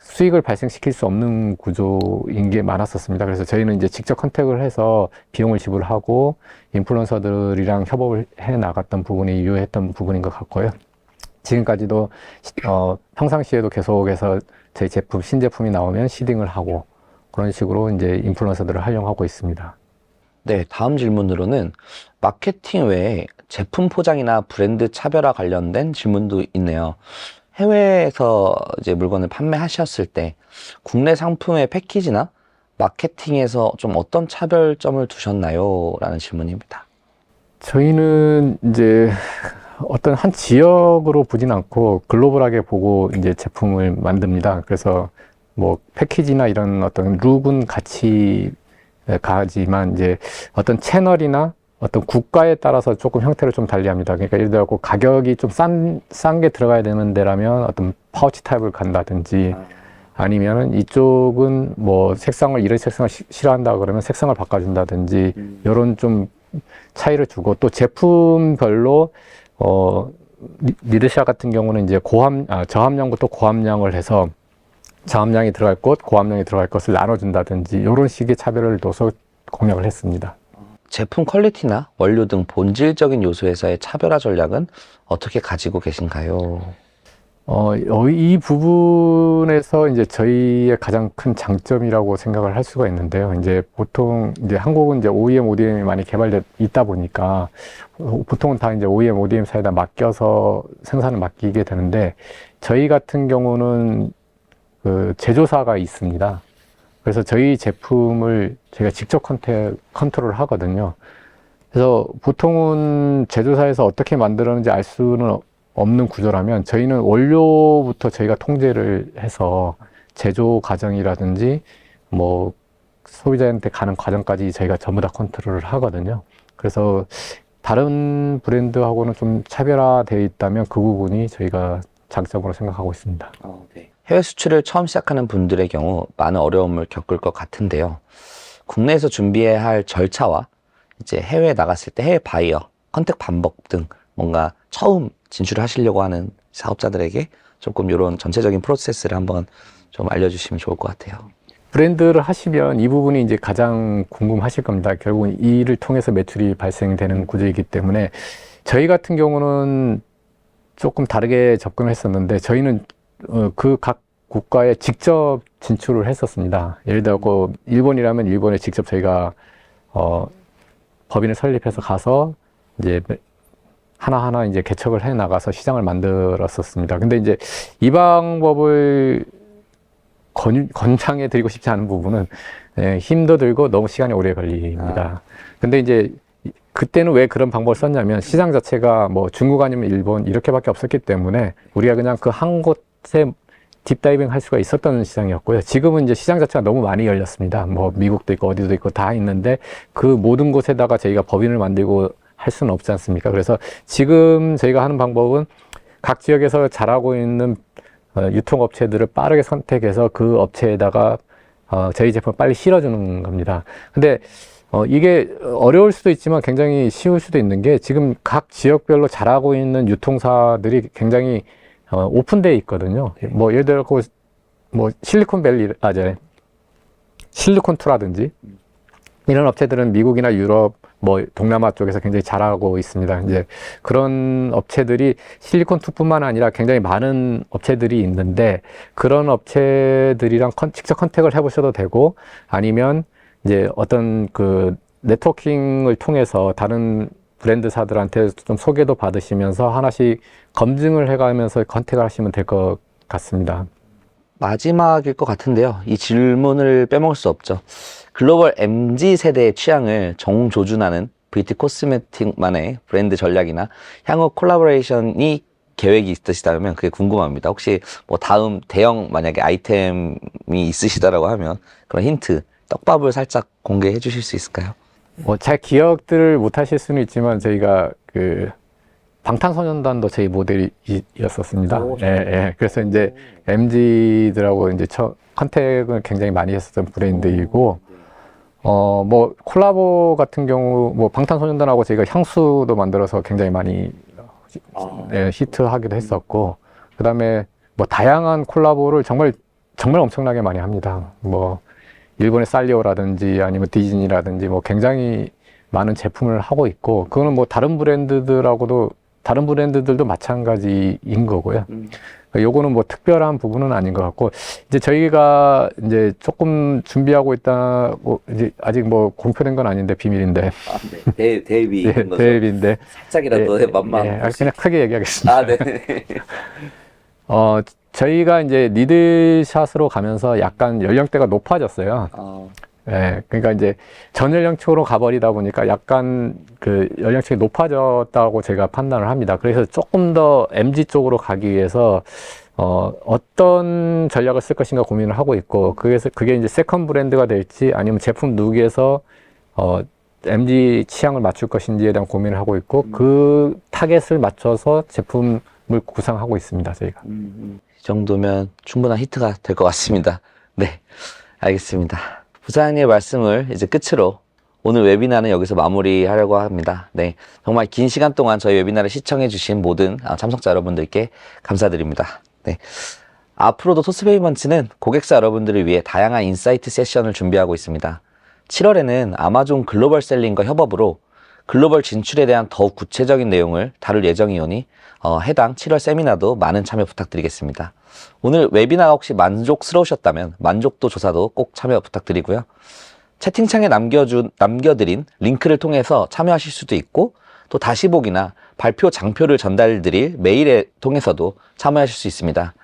B: 수익을 발생시킬 수 없는 구조인 게 많았었습니다. 그래서 저희는 이제 직접 컨택을 해서 비용을 지불하고 인플루언서들이랑 협업을 해 나갔던 부분이 유효했던 부분인 것 같고요. 지금까지도 평상시에도 계속해서 저희 신제품이 나오면 시딩을 하고 그런 식으로 이제 인플루언서들을 활용하고 있습니다.
A: 네, 다음 질문으로는 마케팅 외에 제품 포장이나 브랜드 차별화 관련된 질문도 있네요. 해외에서 이제 물건을 판매하셨을 때 국내 상품의 패키지나 마케팅에서 좀 어떤 차별점을 두셨나요? 라는 질문입니다.
B: 저희는 이제 어떤 한 지역으로 보진 않고 글로벌하게 보고 이제 제품을 만듭니다. 그래서 뭐 패키지나 이런 어떤 룩은 같이 가지만 이제 어떤 채널이나 어떤 국가에 따라서 조금 형태를 좀 달리합니다. 그러니까 예를 들어 가격이 좀 싼 게 들어가야 되는 데라면 어떤 파우치 타입을 간다든지, 아니면은 이쪽은 뭐 이런 색상을 싫어한다 그러면 색상을 바꿔준다든지, 이런 좀 차이를 주고, 또 제품별로 리드샷 같은 경우는 이제 저함량부터 고함량을 해서 저함량이 들어갈 것, 고함량이 들어갈 것을 나눠준다든지, 이런 식의 차별을 둬서 공략을 했습니다.
A: 제품 퀄리티나 원료 등 본질적인 요소에서의 차별화 전략은 어떻게 가지고 계신가요?
B: 이 부분에서 이제 저희의 가장 큰 장점이라고 생각을 할 수가 있는데요. 이제 보통 이제 한국은 이제 OEM, ODM이 많이 개발돼 있다 보니까 보통은 다 이제 OEM, ODM 사이에다 맡겨서 생산을 맡기게 되는데, 저희 같은 경우는 제조사가 있습니다. 그래서 저희 제품을 제가 직접 컨트롤 하거든요. 그래서 보통은 제조사에서 어떻게 만들었는지 알 수는 없는 구조라면, 저희는 원료부터 저희가 통제를 해서 제조 과정이라든지 뭐 소비자한테 가는 과정까지 저희가 전부 다 컨트롤을 하거든요. 그래서 다른 브랜드하고는 좀 차별화되어 있다면 그 부분이 저희가 장점으로 생각하고 있습니다.
A: 네. 해외 수출을 처음 시작하는 분들의 경우 많은 어려움을 겪을 것 같은데요. 국내에서 준비해야 할 절차와 이제 해외에 나갔을 때 해외 바이어, 컨택 방법 등 뭔가 처음 진출을 하시려고 하는 사업자들에게 조금 이런 전체적인 프로세스를 한번 좀 알려주시면 좋을 것 같아요.
B: 브랜드를 하시면 이 부분이 이제 가장 궁금하실 겁니다. 결국은 이 일을 통해서 매출이 발생되는 구조이기 때문에, 저희 같은 경우는 조금 다르게 접근을 했었는데, 저희는 그 각 국가에 직접 진출을 했었습니다. 예를 들어 일본이라면 일본에 직접 저희가 법인을 설립해서 가서 이제 하나하나 이제 개척을 해 나가서 시장을 만들었었습니다. 근데 이제 이 방법을 권장해 드리고 싶지 않은 부분은 힘도 들고 너무 시간이 오래 걸립니다. 근데 이제 그때는 왜 그런 방법을 썼냐면, 시장 자체가 뭐 중국 아니면 일본 이렇게밖에 없었기 때문에 우리가 그냥 그 한 곳에 딥다이빙 할 수가 있었던 시장이었고요. 지금은 이제 시장 자체가 너무 많이 열렸습니다. 뭐 미국도 있고 어디도 있고 다 있는데, 그 모든 곳에다가 저희가 법인을 만들고 할 수는 없지 않습니까? 그래서 지금 저희가 하는 방법은 각 지역에서 잘하고 있는 유통업체들을 빠르게 선택해서 그 업체에다가 저희 제품을 빨리 실어주는 겁니다. 근데 이게 어려울 수도 있지만 굉장히 쉬울 수도 있는 게 지금 각 지역별로 잘하고 있는 유통사들이 굉장히 오픈되어 있거든요. 뭐 예를 들어 뭐 실리콘밸리 실리콘투라든지 이런 업체들은 미국이나 유럽 뭐 동남아 쪽에서 굉장히 잘하고 있습니다. 이제 그런 업체들이 실리콘2뿐만 아니라 굉장히 많은 업체들이 있는데 그런 업체들이랑 직접 컨택을 해보셔도 되고 아니면 이제 어떤 그 네트워킹을 통해서 다른 브랜드사들한테 좀 소개도 받으시면서 하나씩 검증을 해가면서 컨택을 하시면 될 것 같습니다.
A: 마지막일 것 같은데요. 이 질문을 빼먹을 수 없죠. 글로벌 MZ 세대의 취향을 정조준하는 VT 코스메틱만의 브랜드 전략이나 향후 콜라보레이션이 계획이 있으시다면 그게 궁금합니다. 혹시 뭐 다음 대형 만약에 아이템이 있으시다라고 하면 그런 힌트, 떡밥을 살짝 공개해 주실 수 있을까요?
B: 뭐 잘 기억들을 못 하실 수는 있지만 저희가 그 방탄소년단도 저희 모델이었었습니다.
A: 오,
B: 예, 예. 그래서 이제 MZ들하고 이제 컨택을 굉장히 많이 했었던 브랜드이고, 뭐 콜라보 같은 경우, 뭐 방탄소년단하고 저희가 향수도 만들어서 굉장히 많이 예, 히트하기도 했었고, 그 다음에 뭐 다양한 콜라보를 정말 엄청나게 많이 합니다. 뭐 일본의 살리오라든지 아니면 디즈니라든지 뭐 굉장히 많은 제품을 하고 있고, 그거는 뭐 다른 브랜드들도 마찬가지인 거고요. 요거는 뭐 특별한 부분은 아닌 것 같고, 이제 저희가 이제 조금 준비하고 있다고, 이제 아직 뭐 공표된 건 아닌데 비밀인데.
A: 네. 대비.
B: 예, 대비인데.
A: 살짝이라도 맛만.
B: 예, 그냥 크게 얘기하겠습니다.
A: 네.
B: 저희가 이제 리드샷으로 가면서 약간 연령대가 높아졌어요. 예, 그러니까 이제 전 연령층으로 가버리다 보니까 약간 그 연령층이 높아졌다고 제가 판단을 합니다. 그래서 조금 더 MZ 쪽으로 가기 위해서 어떤 전략을 쓸 것인가 고민을 하고 있고, 그게 이제 세컨 브랜드가 될지 아니면 제품 누구에서 MZ 취향을 맞출 것인지에 대한 고민을 하고 있고, 그 타겟을 맞춰서 제품을 구상하고 있습니다, 저희가.
A: 이 정도면 충분한 히트가 될 것 같습니다. 네, 알겠습니다. 부사장님의 말씀을 이제 끝으로 오늘 웨비나는 여기서 마무리하려고 합니다. 네, 정말 긴 시간 동안 저희 웨비나를 시청해주신 모든 참석자 여러분들께 감사드립니다. 네, 앞으로도 토스페이먼츠는 고객사 여러분들을 위해 다양한 인사이트 세션을 준비하고 있습니다. 7월에는 아마존 글로벌 셀링과 협업으로 글로벌 진출에 대한 더욱 구체적인 내용을 다룰 예정이오니 해당 7월 세미나도 많은 참여 부탁드리겠습니다. 오늘 웨비나가 혹시 만족스러우셨다면 만족도 조사도 꼭 참여 부탁드리고요. 채팅창에 남겨드린 링크를 통해서 참여하실 수도 있고, 또 다시 보기나 발표 장표를 전달드릴 메일에 통해서도 참여하실 수 있습니다.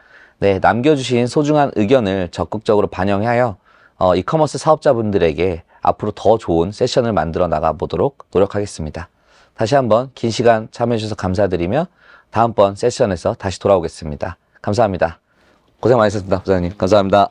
A: 네, 남겨주신 소중한 의견을 적극적으로 반영하여 이커머스 사업자분들에게 앞으로 더 좋은 세션을 만들어 나가보도록 노력하겠습니다. 다시 한번 긴 시간 참여해주셔서 감사드리며 다음번 세션에서 다시 돌아오겠습니다. 감사합니다. 고생 많으셨습니다, 부장님. 감사합니다.